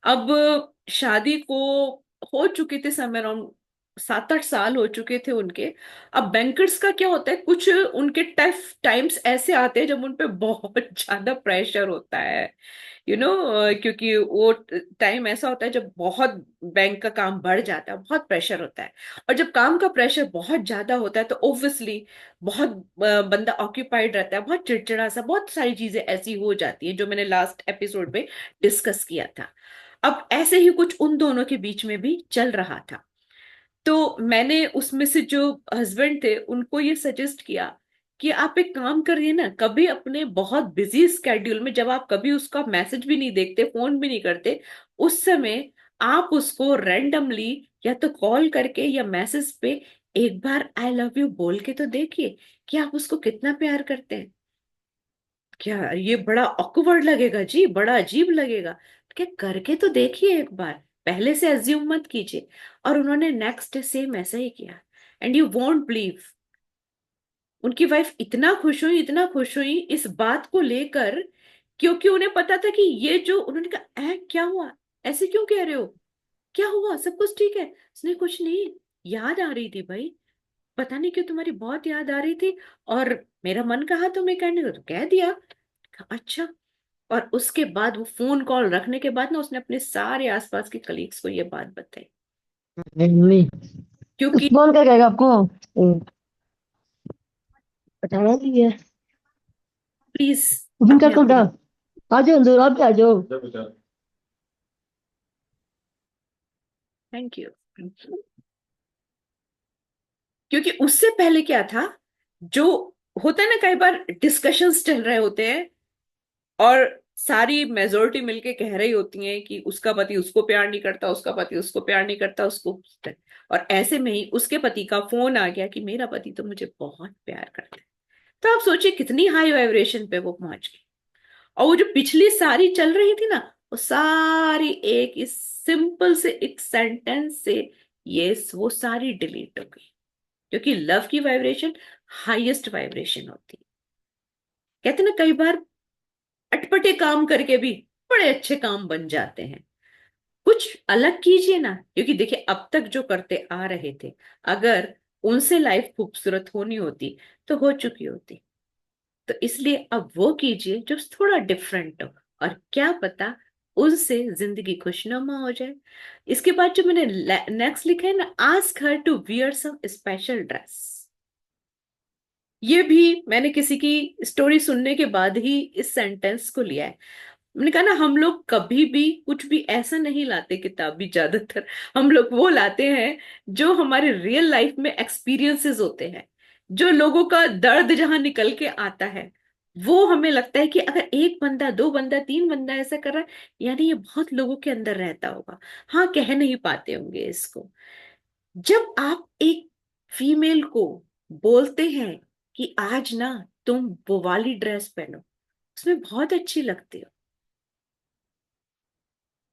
अब शादी को हो चुके थे समय अराउंड 7-8 साल हो चुके थे उनके। अब बैंकर्स का क्या होता है, कुछ उनके टफ टाइम्स ऐसे आते हैं जब उन पे बहुत ज्यादा प्रेशर होता है, क्योंकि वो टाइम ऐसा होता है जब बहुत बैंक का काम बढ़ जाता है, बहुत प्रेशर होता है। और जब काम का प्रेशर बहुत ज्यादा होता है तो ऑब्वियसली बहुत बंदा ऑक्यूपाइड रहता है, बहुत चिड़चिड़ा सा, बहुत सारी चीजें ऐसी हो जाती हैं जो मैंने लास्ट एपिसोड में डिस्कस किया था। अब ऐसे ही कुछ उन दोनों के बीच में भी चल रहा था। तो मैंने उसमें से जो हस्बैंड थे उनको ये सजेस्ट किया कि आप एक काम करिए ना, कभी अपने बहुत बिजी स्केड्यूल में, जब आप कभी उसका मैसेज भी नहीं देखते, फोन भी नहीं करते, उस समय आप उसको रैंडमली या तो कॉल करके या मैसेज पे एक बार आई लव यू बोल के तो देखिए कि आप उसको कितना प्यार करते हैं। क्या ये बड़ा ऑकवर्ड लगेगा जी, बड़ा अजीब लगेगा, क्या करके तो देखिए एक बार, पहले से अज्यूम मत कीजिए। और उन्होंने नेक्स्ट डे सेम ऐसा ही किया। एंड यू वोंट बिलीव, उनकी वाइफ इतना खुश हुई, इतना खुश हुई इस बात को लेकर, क्योंकि उन्हें पता था कि ये जो उन्होंने कहा, क्या हुआ, ऐसे क्यों कह रहे हो, क्या हुआ, सब कुछ ठीक है? उसने, कुछ नहीं, याद आ रही थी भाई, पता नहीं क्यों तुम्हारी बहुत याद आ रही थी, और मेरा मन कहा तुम्हें कहने को तो कह दिया। कहा, अच्छा। और उसके बाद वो फोन कॉल रखने के बाद ना उसने अपने सारे आसपास के कलीग्स को ये बात बताई।
नहीं,
क्योंकि
कौन क्या कहेगा आपको? बताना नहीं है।
प्लीज
टिफिन कर
अपने
तो
आप को
उठा। आ जाओ अंदर, आप भी आ जाओ।
Thank you. क्योंकि उससे पहले क्या था, जो होता है ना, कई बार डिस्कशंस चल रहे होते हैं और सारी मेजोरिटी मिलके कह रही होती है कि उसका पति उसको प्यार नहीं करता, उसका पति उसको प्यार नहीं करता, उसको। और ऐसे में ही उसके पति का फोन आ गया कि मेरा पति तो मुझे बहुत प्यार करता है। तो आप सोचिए कितनी हाई वाइब्रेशन पे वो पहुंच गई। और वो जो पिछली सारी चल रही थी ना, वो सारी एक इस सिंपल से एक सेंटेंस से, ये वो सारी डिलीट हो गई। क्योंकि लव की वाइब्रेशन हाईएस्ट वाइब्रेशन होती है। कहते हैं ना, कई बार अटपटे काम करके भी बड़े अच्छे काम बन जाते हैं। कुछ अलग कीजिए ना, क्योंकि देखिए अब तक जो करते आ रहे थे, अगर उनसे लाइफ खूबसूरत होनी होती तो हो चुकी होती। तो इसलिए अब वो कीजिए जो थोड़ा डिफरेंट हो, और क्या पता उससे जिंदगी खुशनुमा हो जाए। इसके बाद जो मैंने नेक्स्ट लिखा है ना, ask her to wear some special dress, ये भी मैंने किसी की स्टोरी सुनने के बाद ही इस सेंटेंस को लिया है। मैंने कहा ना, हम लोग कभी भी कुछ भी ऐसा नहीं लाते किताबी, ज्यादातर हम लोग वो लाते हैं जो हमारे रियल लाइफ में एक्सपीरियंसेस होते हैं, जो लोगों का दर्द जहां निकल के आता है, वो हमें लगता है कि अगर एक बंदा, दो बंदा, तीन बंदा ऐसा कर रहा है, यानी ये बहुत लोगों के अंदर रहता होगा। हाँ, कह नहीं पाते होंगे इसको। जब आप एक फीमेल को बोलते हैं कि आज ना तुम वो वाली ड्रेस पहनो, उसमें बहुत अच्छी लगती हो,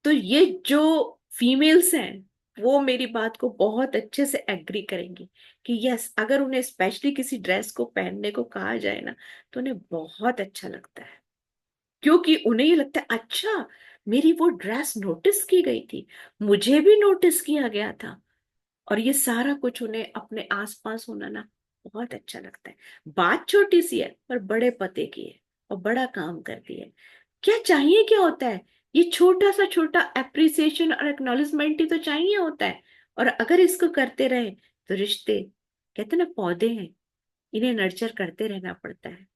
तो ये जो फीमेल्स हैं वो मेरी बात को बहुत अच्छे से एग्री करेंगी कि यस, अगर उन्हें स्पेशली किसी ड्रेस को पहनने को कहा जाए ना, तो उन्हें बहुत अच्छा लगता है। क्योंकि उन्हें ये लगता है, अच्छा, मेरी वो ड्रेस नोटिस की गई थी, मुझे भी नोटिस किया गया था। और ये सारा कुछ उन्हें अपने आसपास होना ना बहुत अच्छा लगता है। बात छोटी सी है पर बड़े पते की है, और बड़ा काम करती है। क्या चाहिए, क्या होता है, ये छोटा सा छोटा अप्रिसिएशन और एक्नॉलेजमेंट ही तो चाहिए होता है। और अगर इसको करते रहे तो रिश्ते, कहते हैं ना, पौधे हैं, इन्हें नर्चर करते रहना पड़ता है,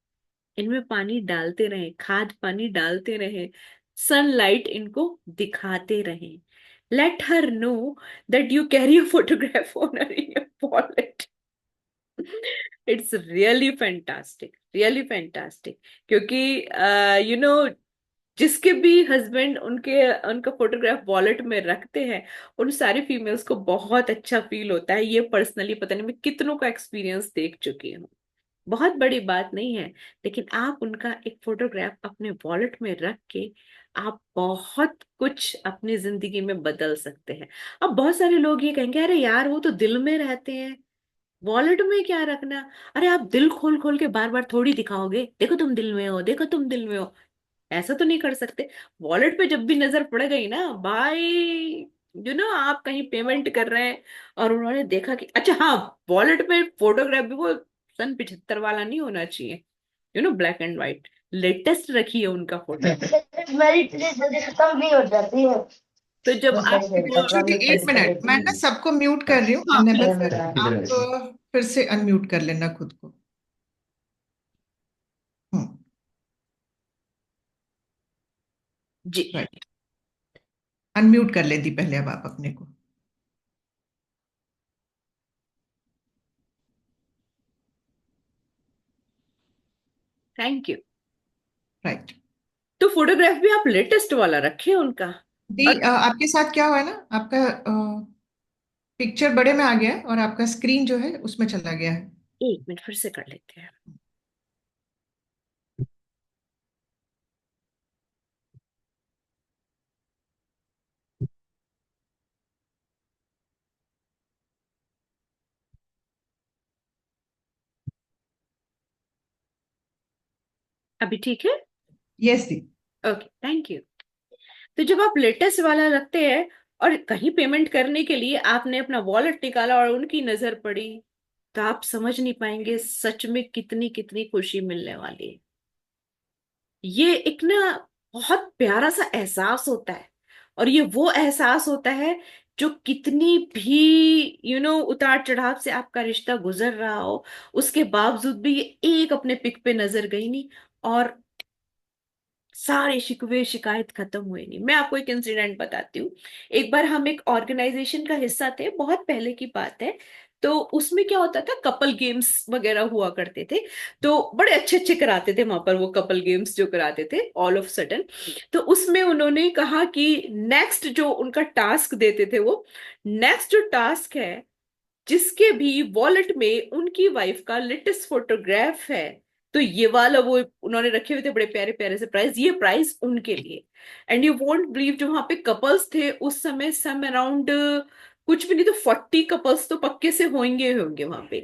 इनमें पानी डालते रहे, खाद पानी डालते रहे, सनलाइट इनको दिखाते रहे। Let her know that you carry a photograph on in your wallet. It's really fantastic, really fantastic. क्योंकि जिसके भी हस्बैंड उनके उनका फोटोग्राफ वॉलेट में रखते हैं, उन सारी फीमेल्स को बहुत अच्छा फील होता है। ये पर्सनली पता नहीं मैं कितनों का एक्सपीरियंस देख चुकी हूँ। बहुत बड़ी बात नहीं है, लेकिन आप उनका एक फोटोग्राफ अपने वॉलेट में रख के आप बहुत कुछ अपनी जिंदगी में बदल सकते हैं। अब बहुत सारे लोग ये कहेंगे, अरे यार वो तो दिल में रहते हैं, वॉलेट में क्या रखना। अरे आप दिल खोल खोल के बार बार थोड़ी दिखाओगे, देखो तुम दिल में हो, देखो तुम दिल में हो, ऐसा तो नहीं कर सकते। वॉलेट पे जब भी नजर पड़ गई ना भाई, आप कहीं पेमेंट कर रहे हैं और उन्होंने देखा कि अच्छा हाँ, वॉलेट में फोटोग्राफ भी वो सन 75 वाला नहीं होना चाहिए, ब्लैक एंड व्हाइट, लेटेस्ट रखिए उनका फोटो।
मेरी ट्रिप जल्दी खत्म भी हो जाती है।
तो जब
बस
आप
सही सही
वो,
17
श्रुति,
मिनट
एक
पहले कर
मिनट,
लेती
मैं ना
हूँ।
सबको म्यूट कर रही हूँ,
हाँ
अन्यथा
प्लीज।
फिर आप फिर से अनम्यूट कर लेना खुद को। हम्म।
जी।
राइट। अनम्यूट कर लेती पहले अब आप अपने को।
Thank you.
राइट।
तो फोटोग्राफ भी आप लेटेस्ट वाला रखे उनका।
दी
और
आपके साथ क्या हुआ है ना, आपका पिक्चर बड़े में आ गया है और आपका स्क्रीन जो है उसमें चला गया है।
1 मिनट फिर से कर लेते हैं। अभी ठीक है।
Yes the.
Okay thank you. तो जब आप लेटेस्ट वाला रखते हैं और कहीं पेमेंट करने के लिए आपने अपना वॉलेट निकाला और उनकी नजर पड़ी, तो आप समझ नहीं पाएंगे सच में कितनी कितनी खुशी मिलने वाली है। ये एक ना बहुत प्यारा सा एहसास होता है। और ये वो एहसास होता है जो कितनी भी उतार चढ़ाव से आपका रिश्ता गुजर रहा हो, उसके बावजूद भी ये एक अपने पिक पे नजर गई नहीं, और सारे शिकवे शिकायत खत्म हुए नहीं। मैं आपको एक इंसिडेंट बताती हूँ। एक बार हम एक ऑर्गेनाइजेशन का हिस्सा थे, बहुत पहले की बात है। तो उसमें क्या होता था, कपल गेम्स वगैरह हुआ करते थे। तो बड़े अच्छे अच्छे कराते थे वहां पर, वो कपल गेम्स जो कराते थे ऑल ऑफ सडन। तो उसमें उन्होंने कहा कि नेक्स्ट जो उनका टास्क देते थे, वो नेक्स्ट जो टास्क है, जिसके भी वॉलेट में उनकी वाइफ का लेटेस्ट फोटोग्राफ है, तो ये वाला वो उन्होंने रखे हुए थे बड़े प्यारे प्यारे से प्राइस, ये प्राइस उनके लिए। एंड यू वोंट बिलीव, जो वहां पे कपल्स थे उस समय, सम अराउंड कुछ भी नहीं तो 40 कपल्स तो पक्के से होंगे होंगे वहां पे।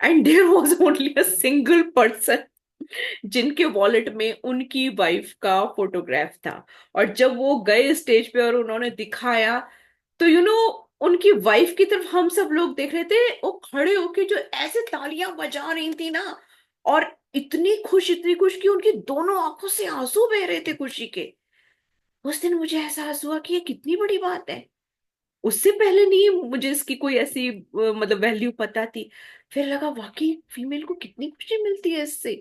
And there was only a single person जिनके वॉलेट में उनकी वाइफ का फोटोग्राफ था। और जब वो गए स्टेज पे और उन्होंने दिखाया, तो उनकी वाइफ की तरफ हम सब लोग देख रहे थे, वो खड़े होके जो ऐसे तालियां बजा रही थी ना, और इतनी खुश कि उनकी दोनों आंखों से आंसू बह रहे थे खुशी के। उस दिन मुझे एहसास हुआ कि ये कितनी बड़ी बात है। उससे पहले नहीं मुझे इसकी कोई ऐसी मतलब वैल्यू पता थी। फिर लगा वाकई फीमेल को कितनी खुशी मिलती है इससे,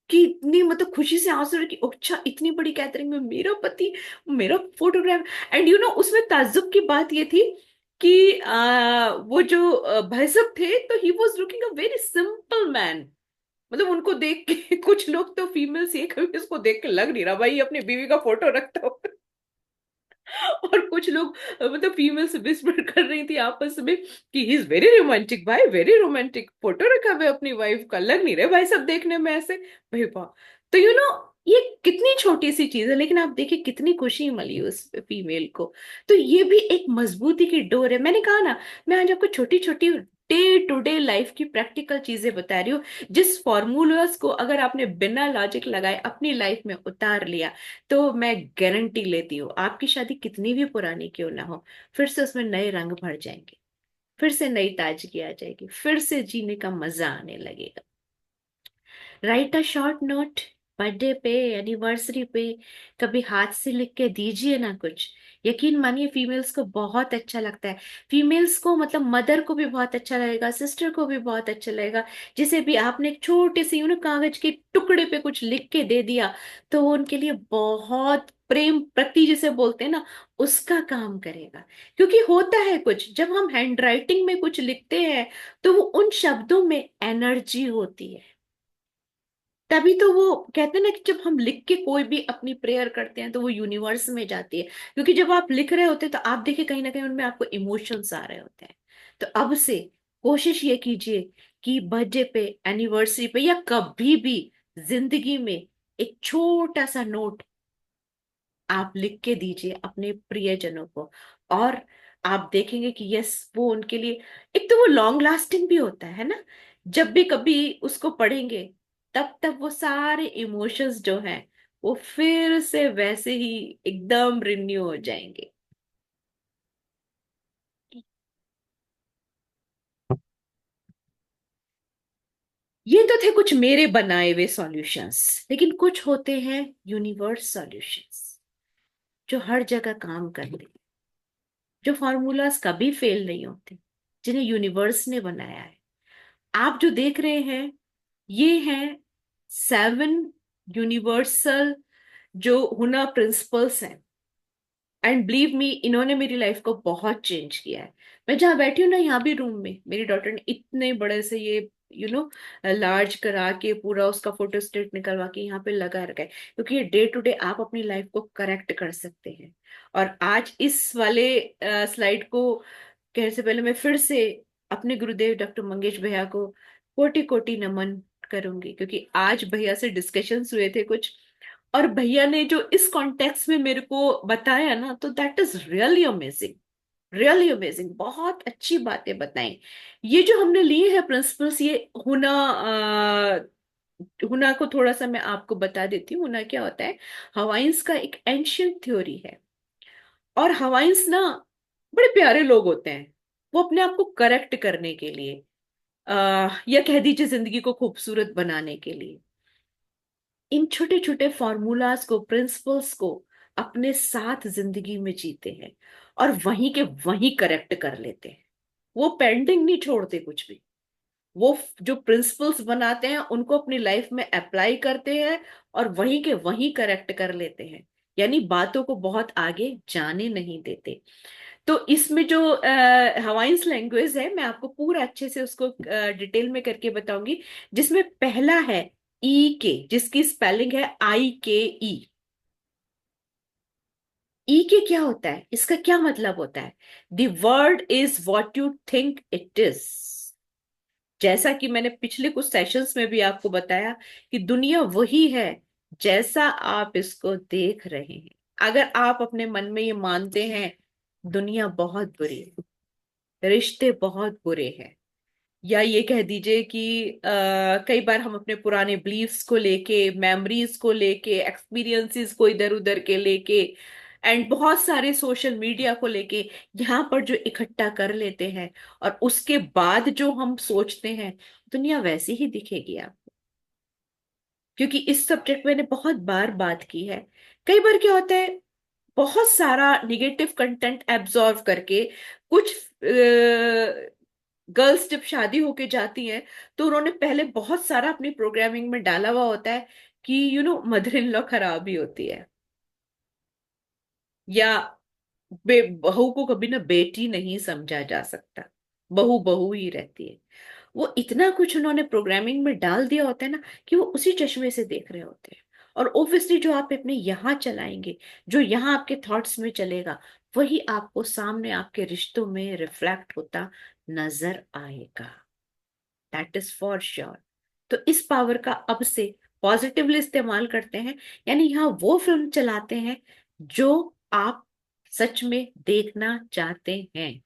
कि इतनी मतलब खुशी से आंसू रहे कि अच्छा इतनी बड़ी गैदरिंग में मेरा पति, मेरा फोटोग्राफ। एंड उसमें ताज्जुब की बात ये थी कि वो जो भाई साहब थे, तो he was looking a very simple man. मतलब उनको देख के कुछ लोग तो फीमेल्स ये कभी इसको देख के लग नहीं रहा भाई ये अपनी बीवी का फोटो रखता हो। और कुछ लोग मतलब फीमेल से विस्पर कर रही थी आपस में कि ही इज वेरी रोमांटिक भाई, वेरी रोमांटिक, फोटो रखा हुआ है अपनी वाइफ का, लग नहीं रहे भाई सब देखने में ऐसे। भाई वाह। तो ये कितनी छोटी सी चीज है, लेकिन आप देखिए कितनी खुशी मिली उस फीमेल को। तो ये भी एक मजबूती की डोर है। मैंने कहा ना, मैं आज आपको छोटी छोटी डे टू डे लाइफ की प्रैक्टिकल चीजें बता रही हूँ, जिस फॉर्मूलाज को अगर आपने बिना लॉजिक लगाए अपनी लाइफ में उतार लिया, तो मैं गारंटी लेती हूँ आपकी शादी कितनी भी पुरानी क्यों ना हो, फिर से उसमें नए रंग भर जाएंगे, फिर से नई ताजगी आ जाएगी, फिर से जीने का मजा आने लगेगा। Right a short note, birthday पे, एनिवर्सरी पे कभी हाथ से लिख के दीजिए ना कुछ। यकीन मानिए फीमेल्स को बहुत अच्छा लगता है। फीमेल्स को मतलब मदर को भी बहुत अच्छा लगेगा, सिस्टर को भी बहुत अच्छा लगेगा। जिसे भी आपने एक छोटे से कागज के टुकड़े पे कुछ लिख के दे दिया, तो वो उनके लिए बहुत प्रेम प्रति जिसे बोलते हैं ना, उसका काम करेगा। क्योंकि होता है कुछ, जब हम हैंड राइटिंग में कुछ लिखते हैं, तो वो उन शब्दों में एनर्जी होती है। तभी तो वो कहते हैं ना कि जब हम लिख के कोई भी अपनी प्रेयर करते हैं, तो वो यूनिवर्स में जाती है। क्योंकि जब आप लिख रहे होते हैं, तो आप देखिए कहीं ना कहीं उनमें आपको इमोशंस आ रहे होते हैं। तो अब से कोशिश ये कीजिए कि बर्थडे पे, एनिवर्सरी पे, या कभी भी जिंदगी में एक छोटा सा नोट आप लिख के दीजिए अपने प्रियजनों को। और आप देखेंगे कि यस, वो उनके लिए, एक तो वो लॉन्ग लास्टिंग भी होता है ना। जब भी कभी उसको पढ़ेंगे, तब तक वो सारे इमोशंस जो हैं, वो फिर से वैसे ही एकदम रिन्यू हो जाएंगे। ये तो थे कुछ मेरे बनाए हुए सॉल्यूशंस, लेकिन कुछ होते हैं यूनिवर्स सॉल्यूशंस जो हर जगह काम करते हैं, जो फॉर्मूलाज कभी फेल नहीं होते, जिन्हें यूनिवर्स ने बनाया है। आप जो देख रहे हैं ये हैं 7 यूनिवर्सल जो हुना प्रिंसिपल्स हैं। एंड बिलीव मी, इन्होंने मेरी लाइफ को बहुत चेंज किया है। मैं जहाँ बैठी हूँ ना, यहाँ भी रूम में मेरी डॉटर ने इतने बड़े से ये लार्ज करा के पूरा उसका फोटो स्टेट निकलवा के यहाँ पे लगा रखा है, क्योंकि ये डे टू डे आप अपनी लाइफ को करेक्ट कर सकते हैं। और आज इस वाले स्लाइड को कहने से पहले मैं फिर से अपने गुरुदेव डॉक्टर मंगेश भैया को कोटि कोटि नमन करूंगी, क्योंकि आज भैया से डिस्कशंस हुए थे कुछ, और भैया ने जो इस कॉन्टेक्स्ट में मेरे को बताया ना, तो that is really amazing, really amazing. बहुत अच्छी बातें बताई। ये जो हमने लिए हैं प्रिंसिपल्स, ये हुना हुना को थोड़ा सा मैं आपको बता देती हूँ। हुना क्या होता है? हवाइंस का एक एंशियंट थ्योरी है। और हवाइंस ना बड़े प्यारे लोग होते हैं। वो अपने आप को करेक्ट करने के लिए, या कह दीजिए जिंदगी को खूबसूरत बनाने के लिए, इन छोटे छोटे फॉर्मूलाज को, प्रिंसिपल्स को अपने साथ जिंदगी में जीते हैं और वहीं के वहीं करेक्ट कर लेते हैं। वो पेंडिंग नहीं छोड़ते कुछ भी। वो जो प्रिंसिपल्स बनाते हैं उनको अपनी लाइफ में अप्लाई करते हैं और वहीं के वहीं करेक्ट कर लेते हैं। यानी बातों को बहुत आगे जाने नहीं देते। तो इसमें जो हवाइंस लैंग्वेज है, मैं आपको पूरा अच्छे से उसको डिटेल में करके बताऊंगी। जिसमें पहला है ई के, जिसकी स्पेलिंग है IKE। ई के क्या होता है, इसका क्या मतलब होता है? The word is what you think it is. जैसा कि मैंने पिछले कुछ सेशंस में भी आपको बताया कि दुनिया वही है जैसा आप इसको देख रहे हैं। अगर आप अपने मन में ये मानते हैं दुनिया बहुत बुरी है, रिश्ते बहुत बुरे हैं, या ये कह दीजिए कि कई बार हम अपने पुराने बिलीफ्स को लेके, मेमोरीज को लेके, एक्सपीरियंसेस को इधर उधर के लेके, एंड बहुत सारे सोशल मीडिया को लेके यहाँ पर जो इकट्ठा कर लेते हैं, और उसके बाद जो हम सोचते हैं दुनिया वैसी ही दिखेगी आपको। क्योंकि इस सब्जेक्ट में मैंने बहुत बार बात की है। कई बार क्या होता है, बहुत सारा निगेटिव कंटेंट एब्जॉर्व करके कुछ गर्ल्स जब शादी होके जाती हैं, तो उन्होंने पहले बहुत सारा अपनी प्रोग्रामिंग में डाला हुआ होता है कि मदर इन लॉ खराब ही होती है, या बहू को कभी ना बेटी नहीं समझा जा सकता, बहू बहू ही रहती है। वो इतना कुछ उन्होंने प्रोग्रामिंग में डाल दिया होता है ना, कि वो उसी चश्मे से देख रहे होते हैं। और ओब्वियसली जो आप अपने यहाँ चलाएंगे, जो यहाँ आपके थॉट्स में चलेगा, वही आपको सामने आपके रिश्तों में रिफ्लेक्ट होता नजर आएगा। That is for sure. तो इस पावर का अब से पॉजिटिवली इस्तेमाल करते हैं। यानी यहाँ वो फिल्म चलाते हैं जो आप सच में देखना चाहते हैं।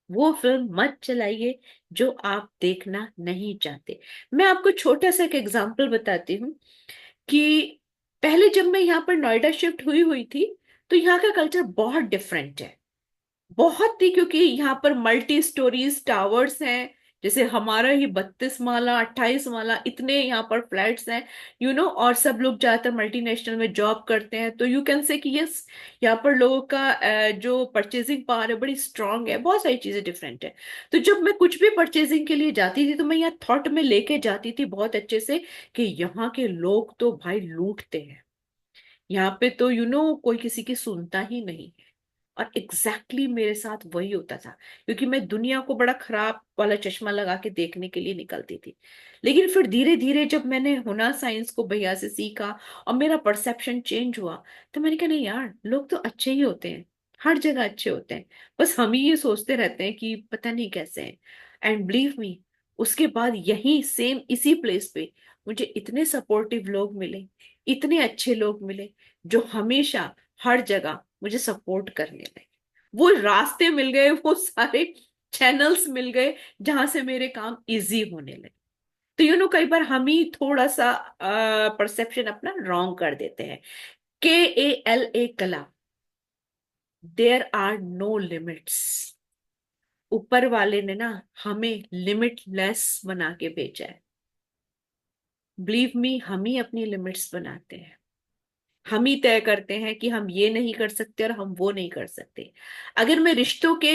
वो फिल्म मत चलाइए जो आप देखना नहीं चाहते। मैं आपको छोटा सा एक एग्जांपल बताती हूँ कि पहले जब मैं यहाँ पर नोएडा शिफ्ट हुई हुई थी, तो यहाँ का कल्चर बहुत डिफरेंट है। बहुत ही, क्योंकि यहाँ पर मल्टी स्टोरीज टावर्स हैं। जैसे हमारा ही 32 माला 28 माला इतने यहाँ पर फ्लैट्स हैं, और सब लोग ज्यादातर मल्टीनेशनल में जॉब करते हैं। तो यू कैन से कि यस, यहाँ पर लोगों का जो परचेजिंग पावर है बड़ी स्ट्रांग है। बहुत सारी चीजें डिफरेंट है। तो जब मैं कुछ भी परचेजिंग के लिए जाती थी, तो मैं यहाँ थॉट में लेके जाती थी बहुत अच्छे से कि यहाँ के लोग तो भाई लूटते हैं। यहाँ पे तो कोई किसी की सुनता ही नहीं। और एग्जैक्टली मेरे साथ वही होता था, क्योंकि मैं दुनिया को बड़ा खराब वाला चश्मा लगा के देखने के लिए निकलती थी। लेकिन फिर धीरे धीरे जब मैंने हुनर साइंस को भैया से सीखा और मेरा परसेप्शन चेंज हुआ, तो मैंने कहा नहीं यार, लोग तो अच्छे ही होते हैं, हर जगह अच्छे होते हैं। बस हम ही ये सोचते रहते हैं कि पता नहीं कैसे हैं। एंड बिलीव मी, उसके बाद यही सेम इसी प्लेस पे मुझे इतने सपोर्टिव लोग मिले, इतने अच्छे लोग मिले, जो हमेशा हर जगह मुझे सपोर्ट करने लगे। वो रास्ते मिल गए, वो सारे चैनल्स मिल गए जहां से मेरे काम इजी होने लगे। तो कई बार हम ही थोड़ा सा परसेप्शन अपना रॉन्ग कर देते हैं। KALA, कला। There are no limits. ऊपर वाले ने ना हमें लिमिटलेस बना के भेजा है। बिलीव मी, हम ही अपनी लिमिट्स बनाते हैं। हम ही तय करते हैं कि हम ये नहीं कर सकते और हम वो नहीं कर सकते। अगर मैं रिश्तों के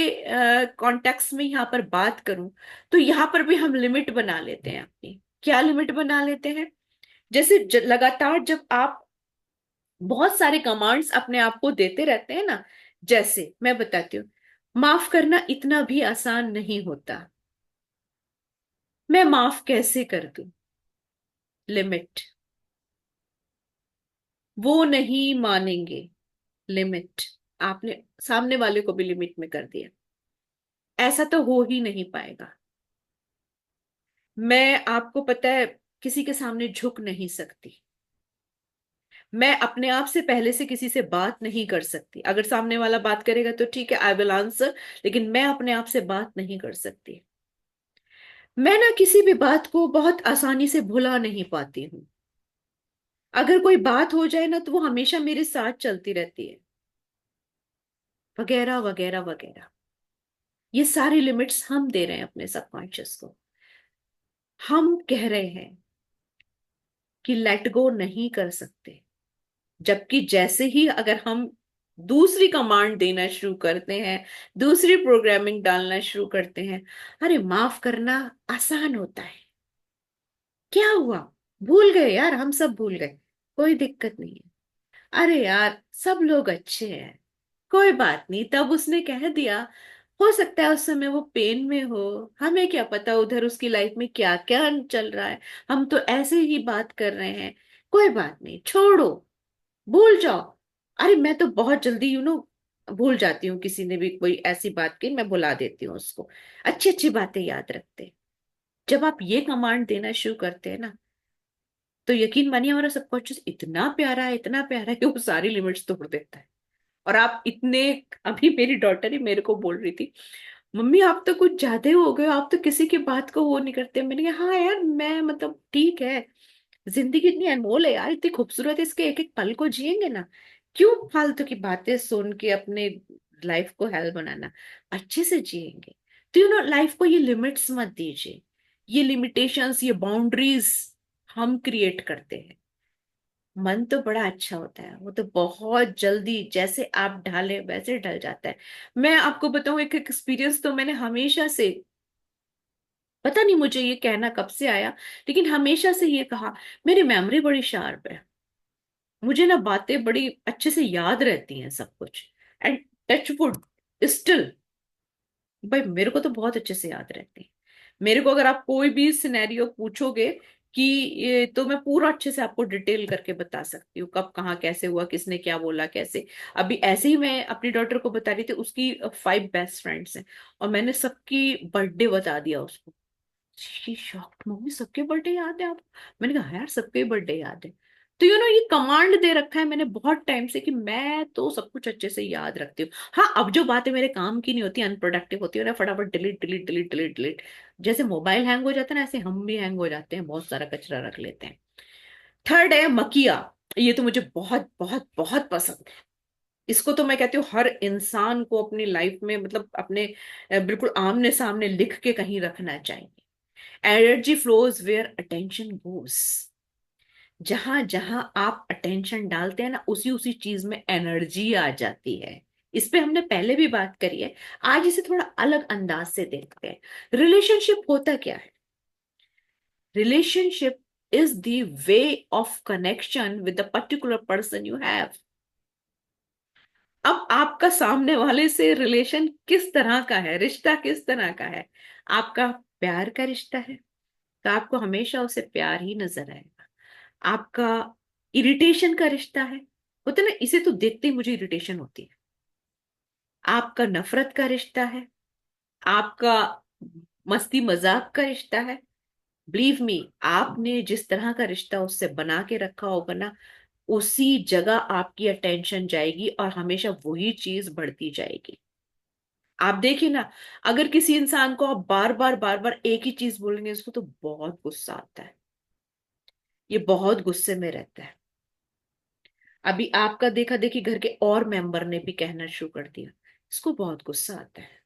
कॉन्टेक्स्ट में यहाँ पर बात करूं, तो यहाँ पर भी हम लिमिट बना लेते हैं अपनी। क्या लिमिट बना लेते हैं? जैसे लगातार जब आप बहुत सारे कमांड्स अपने आप को देते रहते हैं ना, जैसे मैं बताती हूँ, माफ करना इतना भी आसान नहीं होता। मैं माफ कैसे कर दूं? लिमिट। वो नहीं मानेंगे। लिमिट। आपने सामने वाले को भी लिमिट में कर दिया। ऐसा तो हो ही नहीं पाएगा। मैं, आपको पता है, किसी के सामने झुक नहीं सकती। मैं अपने आप से पहले से किसी से बात नहीं कर सकती। अगर सामने वाला बात करेगा तो ठीक है, आई विल आंसर, लेकिन मैं अपने आप से बात नहीं कर सकती। मैं ना किसी भी बात को बहुत आसानी से भुला नहीं पाती हूँ। अगर कोई बात हो जाए ना, तो वो हमेशा मेरे साथ चलती रहती है, वगैरह वगैरह वगैरह। ये सारी लिमिट्स हम दे रहे हैं अपने सबकॉन्शियस को। हम कह रहे हैं कि लेट गो नहीं कर सकते, जबकि जैसे ही अगर हम दूसरी कमांड देना शुरू करते हैं, दूसरी प्रोग्रामिंग डालना शुरू करते हैं, अरे माफ करना आसान होता है, क्या हुआ, भूल गए यार, हम सब भूल गए, कोई दिक्कत नहीं है, अरे यार सब लोग अच्छे हैं, कोई बात नहीं, तब उसने कह दिया, हो सकता है उस समय वो पेन में हो, हमें क्या पता उधर उसकी लाइफ में क्या क्या चल रहा है, हम तो ऐसे ही बात कर रहे हैं, कोई बात नहीं, छोड़ो, भूल जाओ। अरे मैं तो बहुत जल्दी भूल जाती हूँ, किसी ने भी कोई ऐसी बात की मैं भुला देती हूँ उसको। अच्छी अच्छी बातें याद रखते हैं। जब आप ये कमांड देना शुरू करते हैं ना, तो यकीन मानिए हमारा सबकॉन्शियस इतना प्यारा है, इतना प्यारा है कि वो सारी लिमिट्स तोड़ देता है। और आप इतने, अभी मेरी डॉटर ही मेरे को बोल रही थी, मम्मी आप तो कुछ ज्यादा ही हो गए हो, आप तो किसी की बात को वो नहीं करते। मैंने कहा हाँ यार, मैं मतलब ठीक है, जिंदगी इतनी अनमोल है यार, इतनी खूबसूरत है, इसके एक एक पल को जिएंगे ना, क्यों फालतू की बातें सुन के अपने लाइफ को हेल बनाना, अच्छे से जिएंगे। तो लाइफ को ये लिमिट्स मत दीजिए। ये लिमिटेशंस, ये बाउंड्रीज हम क्रिएट करते हैं। मन तो बड़ा अच्छा होता है, वो तो बहुत जल्दी जैसे आप ढाले वैसे ढल जाता है। मैं आपको बताऊं, एक एक्सपीरियंस तो मैंने हमेशा से, पता नहीं मुझे ये कहना कब से आया, लेकिन हमेशा से ये कहा, मेरी मेमोरी बड़ी शार्प है, मुझे ना बातें बड़ी अच्छे से याद रहती हैं सब कुछ। एंड टच वुड, स्टिल भाई मेरे को तो बहुत अच्छे से याद रहती है। मेरे को अगर आप कोई भी सिनेरियो पूछोगे कि ये, तो मैं पूरा अच्छे से आपको डिटेल करके बता सकती हूँ, कब कहाँ कैसे हुआ, किसने क्या बोला कैसे। अभी ऐसे ही मैं अपनी डॉटर को बता रही थी, उसकी 5 बेस्ट फ्रेंड्स हैं, और मैंने सबकी बर्थडे बता दिया उसको। शी शॉक्ड, मम्मी सबके बर्थडे याद है आप? मैंने कहा "हाँ यार, सबके बर्थडे याद है"। तो ये कमांड दे रखा है मैंने बहुत टाइम से कि मैं तो सब कुछ अच्छे से याद रखती हूँ। हाँ, अब जो बातें मेरे काम की नहीं होती, अनप्रोडक्टिव होती है ना, फटाफट delete delete delete delete delete. जैसे मोबाइल हैंग हो जाता है ना, ऐसे हम भी हैंग हो जाते हैं, बहुत सारा कचरा रख लेते हैं। थर्ड है मकिया। ये तो मुझे बहुत बहुत बहुत पसंद है। इसको तो मैं कहती हूँ हर इंसान को अपनी लाइफ में, मतलब अपने बिल्कुल आमने सामने लिख के कहीं रखना चाहिए। Energy flows where attention goes. जहां जहां आप अटेंशन डालते हैं ना, उसी उसी चीज में एनर्जी आ जाती है। इस पे हमने पहले भी बात करी है। आज इसे थोड़ा अलग अंदाज से देखते हैं। रिलेशनशिप होता क्या है? Relationship is the way of connection with the particular person you have. अब आपका सामने वाले से रिलेशन किस तरह का है, रिश्ता किस तरह का है? आपका प्यार का रिश्ता है, तो आपको हमेशा उसे प्यार ही नजर आएगा। आपका इरिटेशन का रिश्ता है, होता है ना, इसे तो देखते ही मुझे इरिटेशन होती है। आपका नफरत का रिश्ता है, आपका मस्ती मजाक का रिश्ता है, बिलीव मी, आपने जिस तरह का रिश्ता उससे बना के रखा होगा ना, उसी जगह आपकी अटेंशन जाएगी और हमेशा वही चीज बढ़ती जाएगी। आप देखिए ना, अगर किसी इंसान को आप बार बार एक ही चीज बोलेंगे, उसको तो बहुत गुस्सा आता है, ये बहुत गुस्से में रहता है। अभी आपका देखा देखी घर के और मेंबर ने भी कहना शुरू कर दिया, इसको बहुत गुस्सा आता है,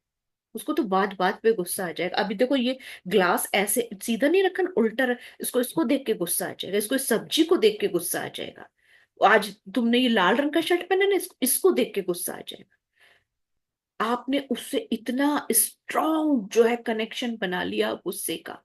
उसको तो बात बात पे गुस्सा आ जाएगा। अभी देखो ये ग्लास ऐसे सीधा नहीं रखा ना, उल्टा इसको इसको देख के गुस्सा आ जाएगा, इसको इस सब्जी को देख के गुस्सा आ जाएगा। आज तुमने ये लाल रंग का शर्ट पहना ना, इसको देख के गुस्सा आ जाएगा। आपने उससे इतना स्ट्रांग जो है कनेक्शन बना लिया गुस्से का।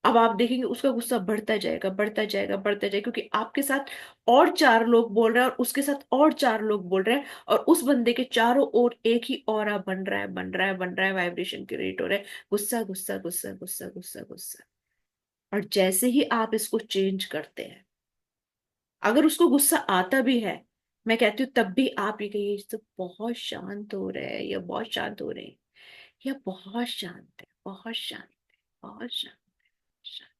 अब आप देखेंगे उसका गुस्सा बढ़ता जाएगा, बढ़ता जाएगा, बढ़ता जाएगा, क्योंकि आपके साथ और चार लोग बोल रहे हैं और उसके साथ और चार लोग बोल रहे हैं, और उस बंदे के चारों ओर एक ही ऑरा बन रहा है, बन रहा है, बन रहा है, वाइब्रेशन क्रिएट हो रहा है, गुस्सा गुस्सा गुस्सा गुस्सा गुस्सा गुस्सा। और जैसे ही आप इसको चेंज करते हैं, अगर उसको गुस्सा आता भी है, मैं कहती हूँ तब भी आप ये कहिए तो बहुत शांत हो रहे हैं, या बहुत शांत हो रहे हैं, या बहुत शांत है, बहुत शांत है, बहुत शांत, शांत।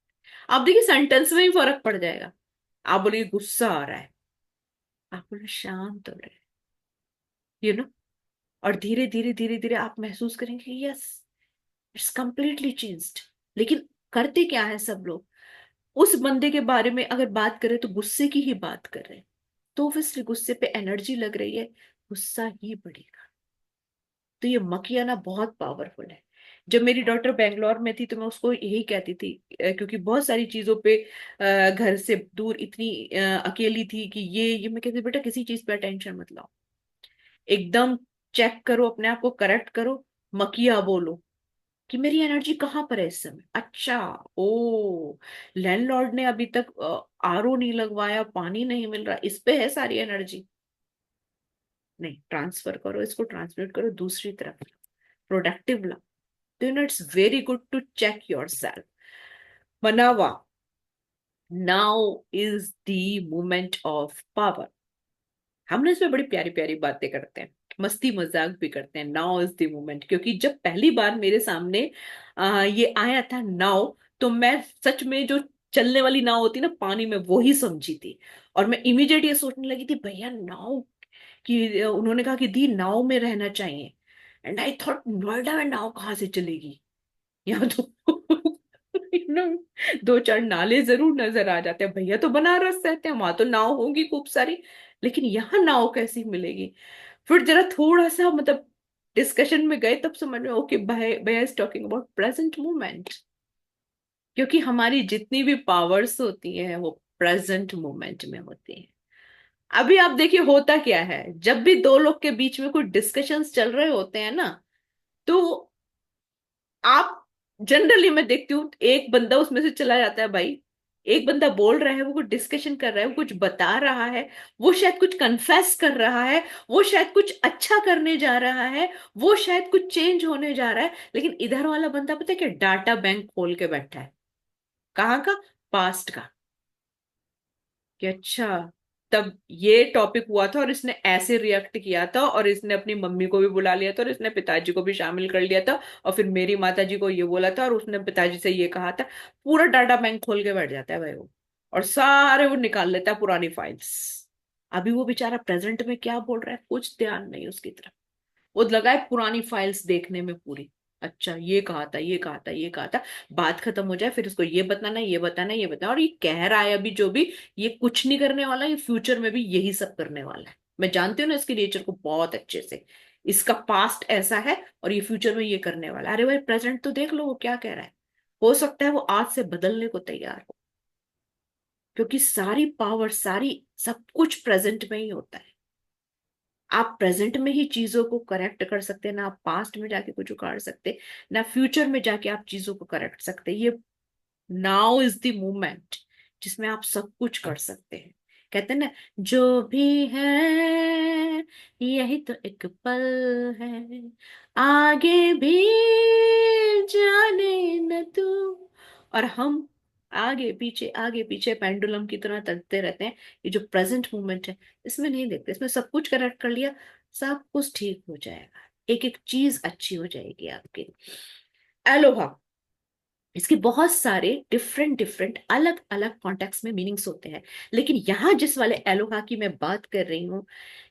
आप देखिए सेंटेंस में ही फर्क पड़ जाएगा। आप बोलिए गुस्सा आ रहा है, आप बोले शांत हो रहे हैं, और धीरे धीरे धीरे धीरे आप महसूस करेंगे यस, इट्स कंप्लीटली चेंज्ड। लेकिन करते क्या है सब लोग, उस बंदे के बारे में अगर बात करें तो गुस्से की ही बात कर रहे हैं, तो ऑब्वियसली गुस्से पे एनर्जी लग रही है, गुस्सा ही बढ़ेगा। तो ये मकियाना बहुत पावरफुल है। जब मेरी डॉटर बेंगलोर में थी तो मैं उसको यही कहती थी, क्योंकि बहुत सारी चीजों पे घर से दूर इतनी अकेली थी कि ये मैं कहती बेटा किसी चीज पे अटेंशन मत लाओ, एकदम चेक करो अपने आप को, करेक्ट करो, मकिया बोलो कि मेरी एनर्जी कहाँ पर है इस समय। अच्छा, ओ लैंडलॉर्ड ने अभी तक आरओ नहीं लगवाया, पानी नहीं मिल रहा, इस पे है सारी एनर्जी। नहीं, ट्रांसफर करो इसको, ट्रांसमिट करो दूसरी तरफ, प्रोडक्टिव ला। तो it's very good to check yourself. मनावा, now is the moment of power. हम ना इसमें बड़ी प्यारी प्यारी बातें करते हैं, मस्ती मजाक भी करते हैं, नाउ इज द मोमेंट, क्योंकि जब पहली बार मेरे सामने ये आया था नाव, तो मैं सच में जो चलने वाली नाव होती ना पानी में, वो ही समझी थी। और मैं इमीडिएट ये सोचने लगी थी भैया नाव कि उन्होंने कहा कि दी नाव में रहना चाहिए, एंड आई थॉट नोएडा में नाव कहाँ से चलेगी, यहाँ तो दो चार नाले जरूर नजर आ जाते हैं, भैया तो बनारस रहते हैं, वहां तो नाव होंगी खूब सारी, लेकिन यहाँ नाव कैसी मिलेगी। फिर जरा थोड़ा सा मतलब डिस्कशन में गए, तब समझ में ओके भाई भैया is talking about present moment, क्योंकि हमारी जितनी भी पावर्स होती हैं वो प्रेजेंट मोमेंट में होती हैं। अभी आप देखिए होता क्या है, जब भी दो लोग के बीच में कुछ डिस्कशंस चल रहे होते हैं ना, तो आप जनरली मैं देखती हूँ एक बंदा उसमें से चला जाता है भाई। एक बंदा बोल रहा है, वो कुछ डिस्कशन कर रहा है, वो कुछ बता रहा है, वो शायद कुछ कन्फेस कर रहा है, वो शायद कुछ अच्छा करने जा रहा है, वो शायद कुछ चेंज होने जा रहा है, लेकिन इधर वाला बंदा पता है क्या, डाटा बैंक खोल के बैठा है। कहाँ का, पास्ट का, कि अच्छा तब ये टॉपिक हुआ था और इसने ऐसे रिएक्ट किया था, और इसने अपनी मम्मी को भी बुला लिया था और इसने पिताजी को भी शामिल कर लिया था, और फिर मेरी माता जी को ये बोला था और उसने पिताजी से ये कहा था। पूरा डाटा बैंक खोल के बैठ जाता है भाई वो, और सारे वो निकाल लेता है पुरानी फाइल्स। अभी वो बेचारा प्रेजेंट में क्या बोल रहा है कुछ ध्यान नहीं उसकी तरफ, वो लगा है पुरानी फाइल्स देखने में पूरी। अच्छा ये कहा था, ये कहा था, ये कहा था, बात खत्म हो जाए फिर इसको ये बताना, ये बताना, ये बताना, और ये कह रहा है अभी जो भी, ये कुछ नहीं करने वाला, ये फ्यूचर में भी यही सब करने वाला है। मैं जानती हूँ ना इसके नेचर को बहुत अच्छे से, इसका पास्ट ऐसा है और ये फ्यूचर में ये करने वाला है। अरे भाई प्रेजेंट तो देख लो वो क्या कह रहा है, हो सकता है वो आज से बदलने को तैयार हो, क्योंकि सारी पावर, सारी सब कुछ प्रेजेंट में ही होता है। आप प्रेजेंट में ही चीजों को करेक्ट कर सकते हैं, ना आप पास्ट में जाके कुछ उखाड़ सकते, ना फ्यूचर में जाके आप चीजों को करेक्ट सकते। ये नाउ इज द मोमेंट जिसमें आप सब कुछ कर सकते हैं। कहते हैं ना, जो भी है यही तो एक पल है, आगे भी जाने न तू। और हम आगे पीछे पेंडुलम की तरह तकते रहते हैं। ये जो प्रेजेंट मोमेंट है इसमें नहीं देखते, इसमें सब कुछ करेक्ट कर लिया, सब कुछ ठीक हो जाएगा, एक एक चीज अच्छी हो जाएगी आपकी। एलोहा, इसके बहुत सारे डिफरेंट डिफरेंट अलग अलग कॉन्टेक्स्ट में मीनिंग्स होते हैं, लेकिन यहाँ जिस वाले एलोहा की मैं बात कर रही हूँ,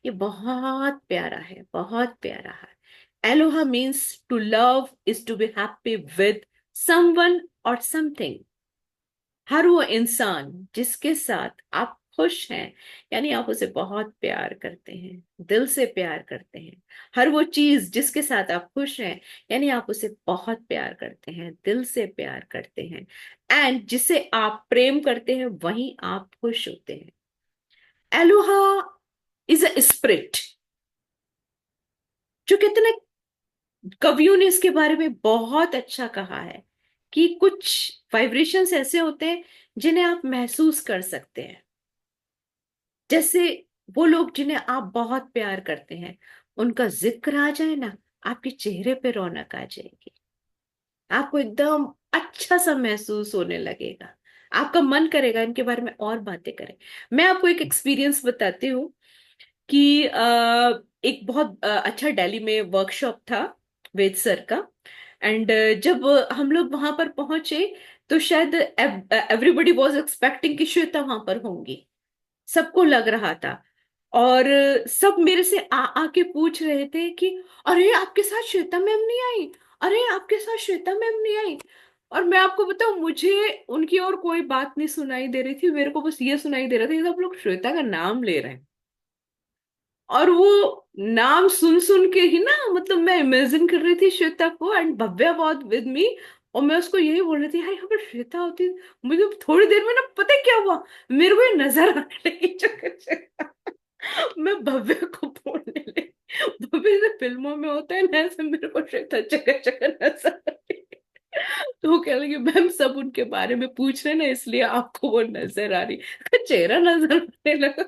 ये बहुत प्यारा है, बहुत प्यारा है। Aloha means to love is to be happy with someone और समथिंग। हर वो इंसान जिसके साथ आप खुश हैं, यानी आप उसे बहुत प्यार करते हैं, दिल से प्यार करते हैं। हर वो चीज जिसके साथ आप खुश हैं, यानी आप उसे बहुत प्यार करते हैं, दिल से प्यार करते हैं। एंड जिसे आप प्रेम करते हैं वहीं आप खुश होते हैं। एलोहा इज अ स्पिरिट, जो कितने कवियों ने इसके बारे में बहुत अच्छा कहा है कि कुछ वाइब्रेशंस ऐसे होते हैं जिन्हें आप महसूस कर सकते हैं। जैसे वो लोग जिन्हें आप बहुत प्यार करते हैं, उनका जिक्र आ जाए ना, आपके चेहरे पे रौनक आ जाएगी, आपको एकदम अच्छा सा महसूस होने लगेगा, आपका मन करेगा इनके बारे में और बातें करें। मैं आपको एक एक्सपीरियंस बताती हूँ कि एक बहुत अच्छा दिल्ली में वर्कशॉप था वेद सर का। एंड जब हम लोग वहां पर पहुंचे, तो शायद एवरीबडी वॉज एक्सपेक्टिंग कि श्वेता वहां पर होंगी, सबको लग रहा था। और सब मेरे से आके पूछ रहे थे कि अरे आपके साथ श्वेता मैम नहीं आई, अरे आपके साथ श्वेता मैम नहीं आई। और मैं आपको बताऊं, मुझे उनकी और कोई बात नहीं सुनाई दे रही थी, मेरे को बस ये सुनाई दे रहा था कि सब लोग श्वेता का नाम ले रहे हैं। और वो नाम सुन सुन के ही ना, मतलब मैं इमेजिन कर रही थी श्वेता को, and Bhavya was with me. और मैं उसको यही बोल रही थी, यार यहाँ पर श्वेता होती, मुझे थोड़ी देर में ना पता है क्या हुआ, मेरे को ये नजर आने लगी चक्कर। मैं भव्य को बोलने लगी, भव्य से फिल्मों में होता है ना, ऐसे मेरे को श्वेता जगह जगह नजर आ रही है। तो वो कह लगी, मैम सब उनके बारे में पूछ रहे ना, इसलिए आपको वो नजर आ रही है। चेहरा नजर आने लगा।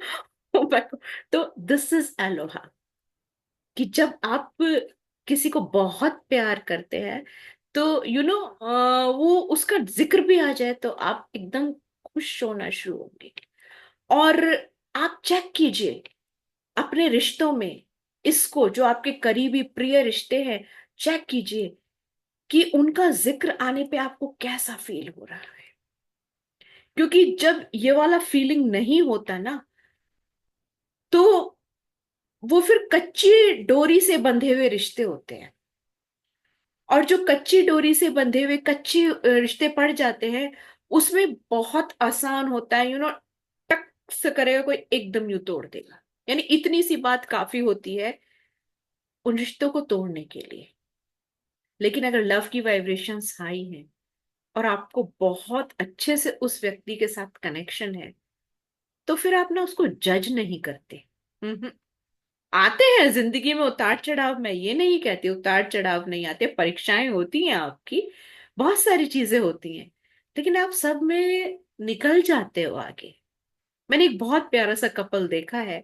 Oh my God। तो दिस इज एलोहा, कि जब आप किसी को बहुत प्यार करते हैं, तो वो उसका जिक्र भी आ जाए तो आप एकदम खुश होना शुरू होंगे। और आप चेक कीजिए अपने रिश्तों में, इसको जो आपके करीबी प्रिय रिश्ते हैं, चेक कीजिए कि उनका जिक्र आने पे आपको कैसा फील हो रहा है। क्योंकि जब ये वाला फीलिंग नहीं होता ना, तो वो फिर कच्ची डोरी से बंधे हुए रिश्ते होते हैं। और जो कच्ची डोरी से बंधे हुए कच्चे रिश्ते पड़ जाते हैं, उसमें बहुत आसान होता है, टक से करेगा कोई, एकदम यूं तोड़ देगा। यानी इतनी सी बात काफी होती है उन रिश्तों को तोड़ने के लिए। लेकिन अगर लव की वाइब्रेशंस हाई हैं और आपको बहुत अच्छे से उस व्यक्ति के साथ कनेक्शन है, तो फिर आप ना उसको जज नहीं करते। हम्म। आते हैं जिंदगी में उतार चढ़ाव, मैं ये नहीं कहती उतार चढ़ाव नहीं आते, परीक्षाएं होती हैं आपकी, बहुत सारी चीजें होती हैं, लेकिन आप सब में निकल जाते हो आगे। मैंने एक बहुत प्यारा सा कपल देखा है,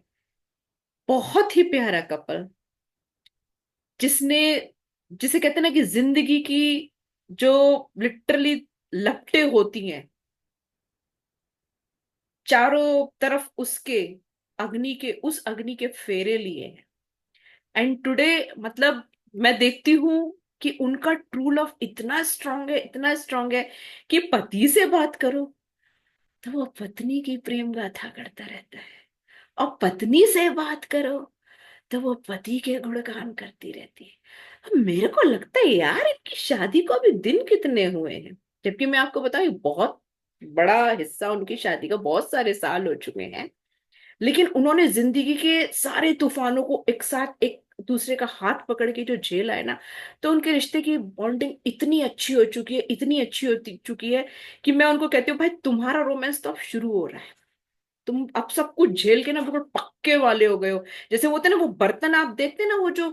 बहुत ही प्यारा कपल, जिसने, जिसे कहते हैं ना कि जिंदगी की जो लिटरली लपटें होती हैं चारों तरफ, उसके अग्नि के, उस अग्नि के फेरे लिए हैं। एंड टुडे, मतलब मैं देखती हूँ कि उनका ट्रू लव इतना स्ट्रांग है, इतना स्ट्रांग है कि पति से बात करो तो वो पत्नी की प्रेम गाथा करता रहता है, और पत्नी से बात करो तो वो पति के गुणगान करती रहती है। अब मेरे को लगता है यार, इनकी शादी को अभी दिन कितने हुए हैं, जबकि मैं आपको बताऊं ये बहुत बड़ा हिस्सा उनकी शादी का, बहुत सारे साल हो चुके हैं। लेकिन उन्होंने जिंदगी के सारे तूफानों को एक साथ, एक दूसरे का हाथ पकड़ के जो झेला है ना, तो उनके रिश्ते की बॉन्डिंग इतनी अच्छी हो चुकी है, इतनी अच्छी हो चुकी है कि मैं उनको कहती हूँ, भाई तुम्हारा रोमांस तो अब शुरू हो रहा है, तुम अब सब कुछ झेल के ना बिल्कुल पक्के वाले हो गए हो। जैसे होते हैं ना वो बर्तन, आप देखते हैं ना, वो जो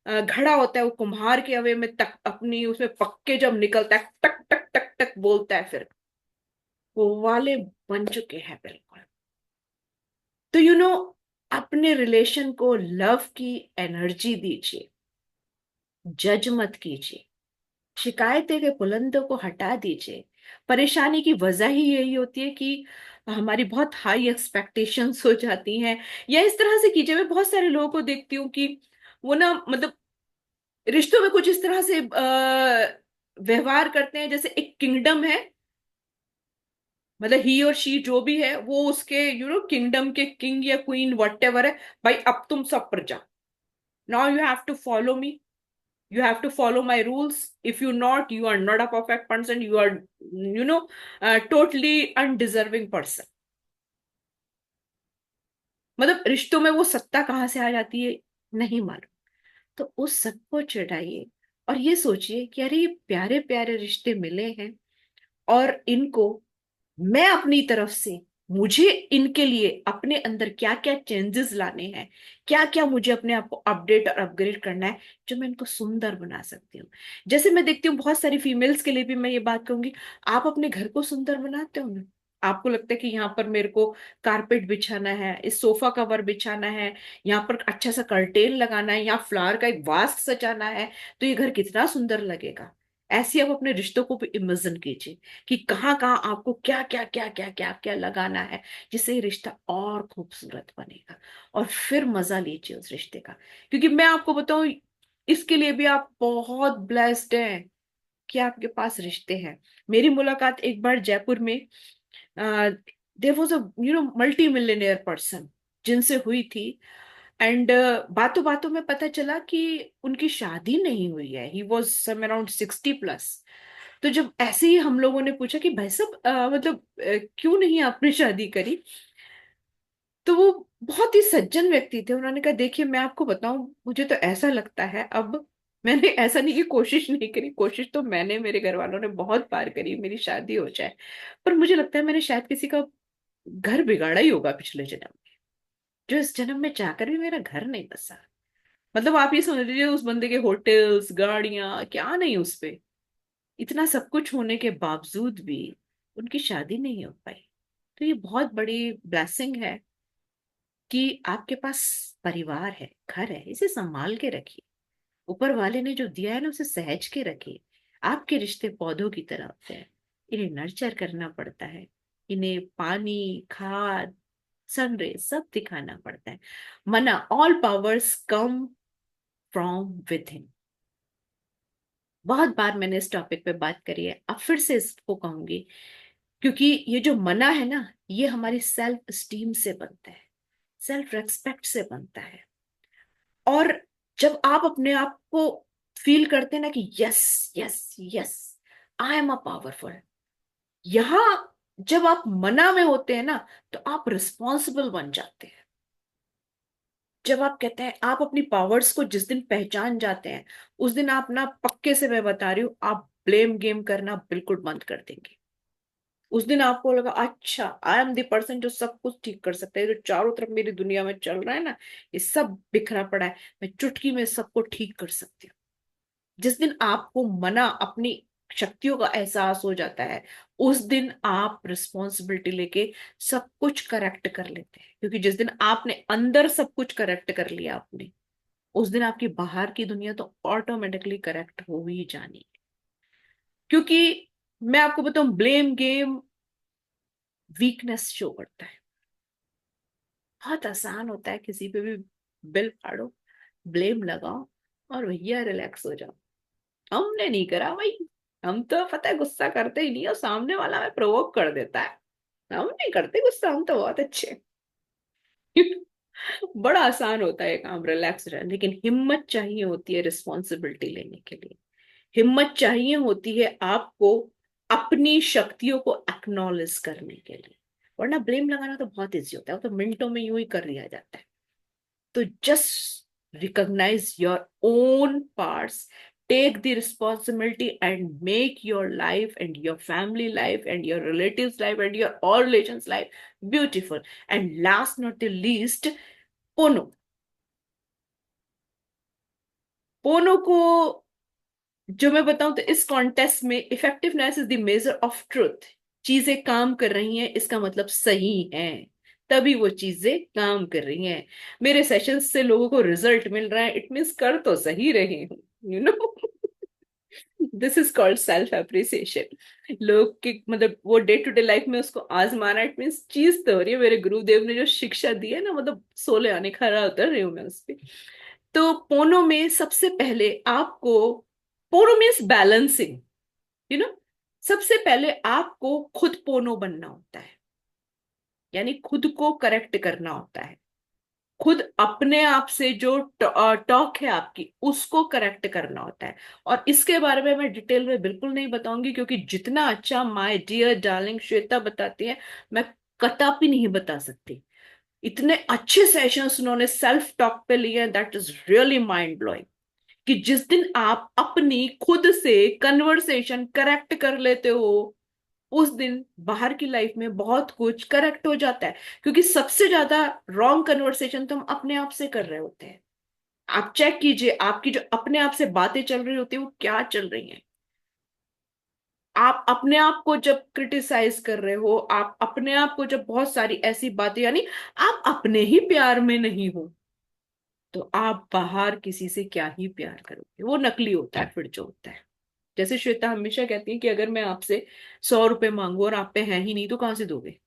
घड़ा होता है, वो कुम्हार के हवे में तक अपनी उसमें पक्के जब निकलता है, टक टक टक टक बोलता है, फिर वो वाले बन चुके हैं बिल्कुल। तो अपने रिलेशन को लव की एनर्जी दीजिए, जज मत कीजिए, शिकायतें के बुलंदों को हटा दीजिए। परेशानी की वजह ही यही होती है कि हमारी बहुत हाई एक्सपेक्टेशंस हो जाती हैं। या इस तरह से कीजिए, मैं बहुत सारे लोगों को देखती हूँ कि वो ना, मतलब रिश्तों में कुछ इस तरह से व्यवहार करते हैं जैसे एक किंगडम है, मतलब ही और शी जो भी है वो उसके किंगडम के किंग या क्वीन वट एवर है। भाई अब तुम सब पर जाओ, now you have to follow me, you have to follow my rules, if you not, you are not a perfect person, you are totally undeserving person। मतलब रिश्तों में वो सत्ता कहाँ से आ जाती है नहीं मालूम। तो उस सबको चढ़ाइए और ये सोचिए कि अरे ये प्यारे प्यारे रिश्ते मिले हैं, और इनको मैं अपनी तरफ से, मुझे इनके लिए अपने अंदर क्या क्या चेंजेस लाने हैं, क्या क्या मुझे अपने आप को अपडेट और अपग्रेड करना है, जो मैं इनको सुंदर बना सकती हूँ। जैसे मैं देखती हूँ बहुत सारी फीमेल्स के लिए भी मैं ये बात कहूंगी, आप अपने घर को सुंदर बनाते हो ना, आपको लगता है कि यहाँ पर मेरे को कारपेट बिछाना है, इस सोफा कवर बिछाना है, यहाँ पर अच्छा सा कर्टेन लगाना है, यहाँ फ्लावर का एक वास सजाना है, तो ये घर कितना सुंदर लगेगा। ऐसे आप अपने रिश्तों को भी इमेजिन कीजिए कि कहाँ कहाँ आपको क्या क्या क्या क्या क्या क्या लगाना है, जिससे ये रिश्ता और खूबसूरत बनेगा। और फिर मजा लीजिए उस रिश्ते का, क्योंकि मैं आपको बताऊं, इसके लिए भी आप बहुत ब्लेस्ड हैं कि आपके पास रिश्ते हैं। मेरी मुलाकात एक बार जयपुर में, there was a multi millionaire person जिनसे हुई थी। एंड बातों बातों में पता चला कि उनकी शादी नहीं हुई है, ही वॉज सम अराउंड 60+। तो जब ऐसे ही हम लोगों ने पूछा कि भाई साहब मतलब क्यों नहीं आपने शादी करी, तो वो बहुत ही सज्जन व्यक्ति थे। उन्होंने कहा देखिए मैं आपको बताऊं, मुझे तो ऐसा लगता है अब, मैंने ऐसा नहीं कि कोशिश नहीं करी, कोशिश तो मैंने, मेरे घर वालों ने बहुत बार करी मेरी शादी हो जाए, पर मुझे लगता है मैंने शायद किसी का घर बिगाड़ा ही होगा पिछले जन्म में, जो इस जन्म में चाहकर भी मेरा घर नहीं बसा। मतलब आप ये समझ लीजिए उस बंदे के होटल्स, गाड़ियां क्या नहीं उस पे, इतना सब कुछ होने के बावजूद भी उनकी शादी नहीं हो पाई। तो ये बहुत बड़ी ब्लेसिंग है कि आपके पास परिवार है, घर है, इसे संभाल के रखिए। ऊपर वाले ने जो दिया है ना, उसे सहज के रखिए। आपके रिश्ते पौधों की तरह होते हैं, इन्हें नर्चर करना पड़ता है, इन्हें पानी, खाद, सनरे सब दिखाना पड़ता है। मना all powers come from with him. बहुत बार मैंने इस टॉपिक पे बात करी है, अब फिर से इसको कहूंगी, क्योंकि ये जो मना है ना, ये हमारी सेल्फ स्टीम से बनता है, सेल्फ रेस्पेक्ट से बनता है। और जब आप अपने आप को फील करते हैं ना कि yes, yes, yes, I am a powerful, यहां जब आप मना में होते हैं ना, तो आप रिस्पॉन्सिबल बन जाते हैं। जब आप कहते हैं, आप अपनी पावर्स को जिस दिन पहचान जाते हैं, उस दिन आप ना, पक्के से मैं बता रही हूँ, आप ब्लेम गेम करना बिल्कुल बंद कर देंगे। उस दिन आपको लगा अच्छा आई एम द पर्सन जो सब कुछ ठीक कर सकता है, जो चारों तरफ मेरी दुनिया में चल रहा है ना, ये सब बिखरा पड़ा है, मैं चुटकी में सबको ठीक कर सकती हूँ। जिस दिन आपको मना अपनी शक्तियों का एहसास हो जाता है, उस दिन आप रिस्पॉन्सिबिलिटी लेके सब कुछ करेक्ट कर लेते हैं। क्योंकि जिस दिन आपने अंदर सब कुछ करेक्ट कर लिया अपने, उस दिन आपकी बाहर की दुनिया तो ऑटोमेटिकली करेक्ट हो ही जानी है। क्योंकि मैं आपको बताऊं, ब्लेम गेम वीकनेस शो करता है। बहुत आसान होता है किसी पे भी बिल फाड़ो, ब्लेम लगाओ, और भैया रिलैक्स हो जाओ। हमने नहीं करा भाई, हम तो पता है गुस्सा करते ही नहीं, और सामने वाला हमें प्रोवोक कर देता है, हम नहीं करते गुस्सा, हम तो बहुत अच्छे हैं। बड़ा आसान होता है काम, रिलैक्स रहना। लेकिन हिम्मत चाहिए होती है रिस्पॉन्सिबिलिटी लेने के लिए, हिम्मत चाहिए होती है आपको अपनी शक्तियों को एक्नॉलेज करने के लिए। वरना ब्लेम लगाना तो बहुत इजी होता है, वो तो मिनटों में यूं ही कर लिया जाता है। तो just recognize your own parts, take the responsibility, and make your life and your family life and your relatives life and your all relations life beautiful. And last not the least, पोनो, पोनो को जो मैं बताऊं, तो इस contest में effectiveness is the measure of truth. चीजें काम कर रही हैं इसका मतलब सही है, तभी वो चीजें काम कर रही हैं। मेरे सेशन से लोगों को रिजल्ट मिल रहा है, इट मीन्स कर तो सही रही हूँ, you know. This is called self appreciation. लोग की मतलब वो डे टू डे लाइफ में उसको आजमाना, इट मीन्स चीज तो हो रही है। मेरे गुरुदेव ने जो शिक्षा दी है ना, मतलब सोले आने खरा उतर रही हूँ मैं उस पे। तो पोनो में सबसे पहले आपको, पोनो मीन्स बैलेंसिंग, यू नो। सबसे पहले आपको खुद पोनो बनना होता है, यानी खुद को करेक्ट करना होता है। खुद अपने आप से जो टॉक है आपकी, उसको करेक्ट करना होता है। और इसके बारे में मैं डिटेल में बिल्कुल नहीं बताऊंगी, क्योंकि जितना अच्छा माय डियर डार्लिंग श्वेता बताती है, मैं कदापि नहीं बता सकती। इतने अच्छे सेशंस उन्होंने सेल्फ टॉक पे लिए, that is really mind blowing. कि जिस दिन आप अपनी खुद से कन्वर्सेशन करेक्ट कर लेते हो, उस दिन बाहर की लाइफ में बहुत कुछ करेक्ट हो जाता है। क्योंकि सबसे ज्यादा रॉन्ग कन्वर्सेशन तो हम अपने आप से कर रहे होते हैं। आप चेक कीजिए, आपकी जो अपने आप से बातें चल रही होती है वो क्या चल रही हैं। आप अपने आप को जब क्रिटिसाइज कर रहे हो, आप अपने आप को जब बहुत सारी ऐसी बातें, यानी आप अपने ही प्यार में नहीं हो, तो आप बाहर किसी से क्या ही प्यार करोगे। वो नकली होता है फिर जो होता है। जैसे श्वेता हमेशा कहती है कि अगर मैं आपसे 100 रुपए मांगू और आप पे है ही नहीं तो कहां से दोगे।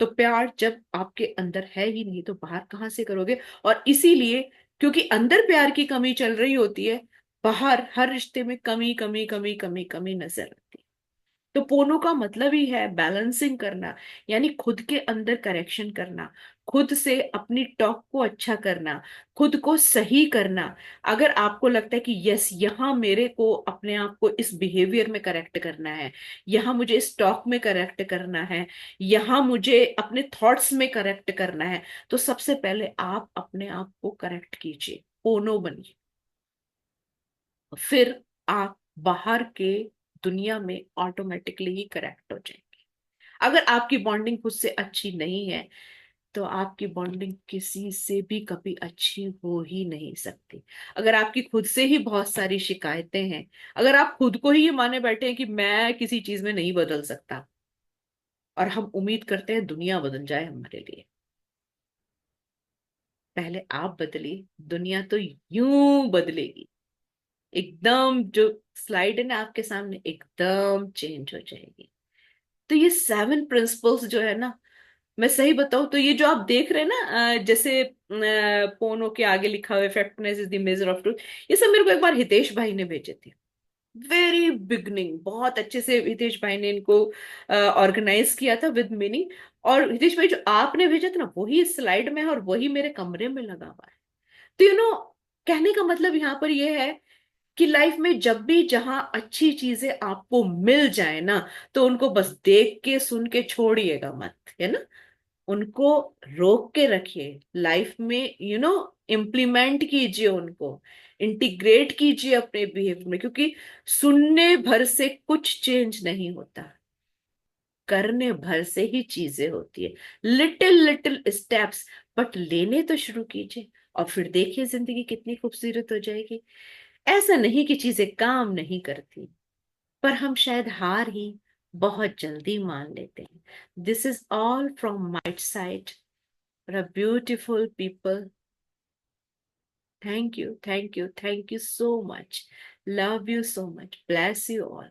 तो प्यार जब आपके अंदर है ही नहीं तो बाहर कहां से करोगे। और इसीलिए, क्योंकि अंदर प्यार की कमी चल रही होती है, बाहर हर रिश्ते में कमी कमी कमी कमी कमी नजर आती है। तो पोनो का मतलब ही है बैलेंसिंग करना, यानी खुद के अंदर करेक्शन करना, खुद से अपनी टॉक को अच्छा करना, खुद को सही करना। अगर आपको लगता है कि यस, यहाँ मेरे को अपने आप को इस बिहेवियर में करेक्ट करना है, यहाँ मुझे इस टॉक में करेक्ट करना है, यहाँ मुझे अपने थॉट्स में करेक्ट करना है, तो सबसे पहले आप अपने आप को करेक्ट कीजिए, पोनो बनिए। फिर आप बाहर के दुनिया में ऑटोमेटिकली ही करेक्ट हो जाएंगे। अगर आपकी बॉन्डिंग खुद से अच्छी नहीं है, तो आपकी बॉन्डिंग किसी से भी कभी अच्छी हो ही नहीं सकती। अगर आपकी खुद से ही बहुत सारी शिकायतें हैं, अगर आप खुद को ही ये माने बैठे हैं कि मैं किसी चीज में नहीं बदल सकता, और हम उम्मीद करते हैं दुनिया बदल जाए हमारे लिए, पहले आप बदलिए, दुनिया तो यूं बदलेगी। एकदम जो स्लाइड है ना आपके सामने, एकदम चेंज हो जाएगी। तो ये 7 प्रिंसिपल्स जो है ना, मैं सही बताऊं तो ये जो आप देख रहे हैं ना, जैसे पोनो के आगे लिखा हुआ effectiveness is the measure of truth, ये सब मेरे को एक बार हितेश भाई ने भेजे थे। वेरी बिगनिंग, बहुत अच्छे से हितेश भाई ने इनको ऑर्गेनाइज किया था विद मीनिंग। और हितेश भाई जो आपने भेजा था ना, वही स्लाइड में है और वही मेरे कमरे में लगा हुआ है। तो कहने का मतलब यहाँ पर ये है कि लाइफ में जब भी जहां अच्छी चीजें आपको मिल जाए ना, तो उनको बस देख के सुन के छोड़िएगा मत, है ना। उनको रोक के रखिए लाइफ में, इम्प्लीमेंट कीजिए उनको, इंटीग्रेट कीजिए अपने बिहेवियर में। क्योंकि सुनने भर से कुछ चेंज नहीं होता, करने भर से ही चीजें होती है। लिटिल लिटिल स्टेप्स, बट लेने तो शुरू कीजिए, और फिर देखिए जिंदगी कितनी खूबसूरत हो जाएगी। ऐसा नहीं कि चीजें काम नहीं करती, पर हम शायद हार ही बहुत जल्दी मान लेते हैं। This is all from my side, a beautiful people. Thank you, thank you, thank you so much. Love you so much. Bless you all.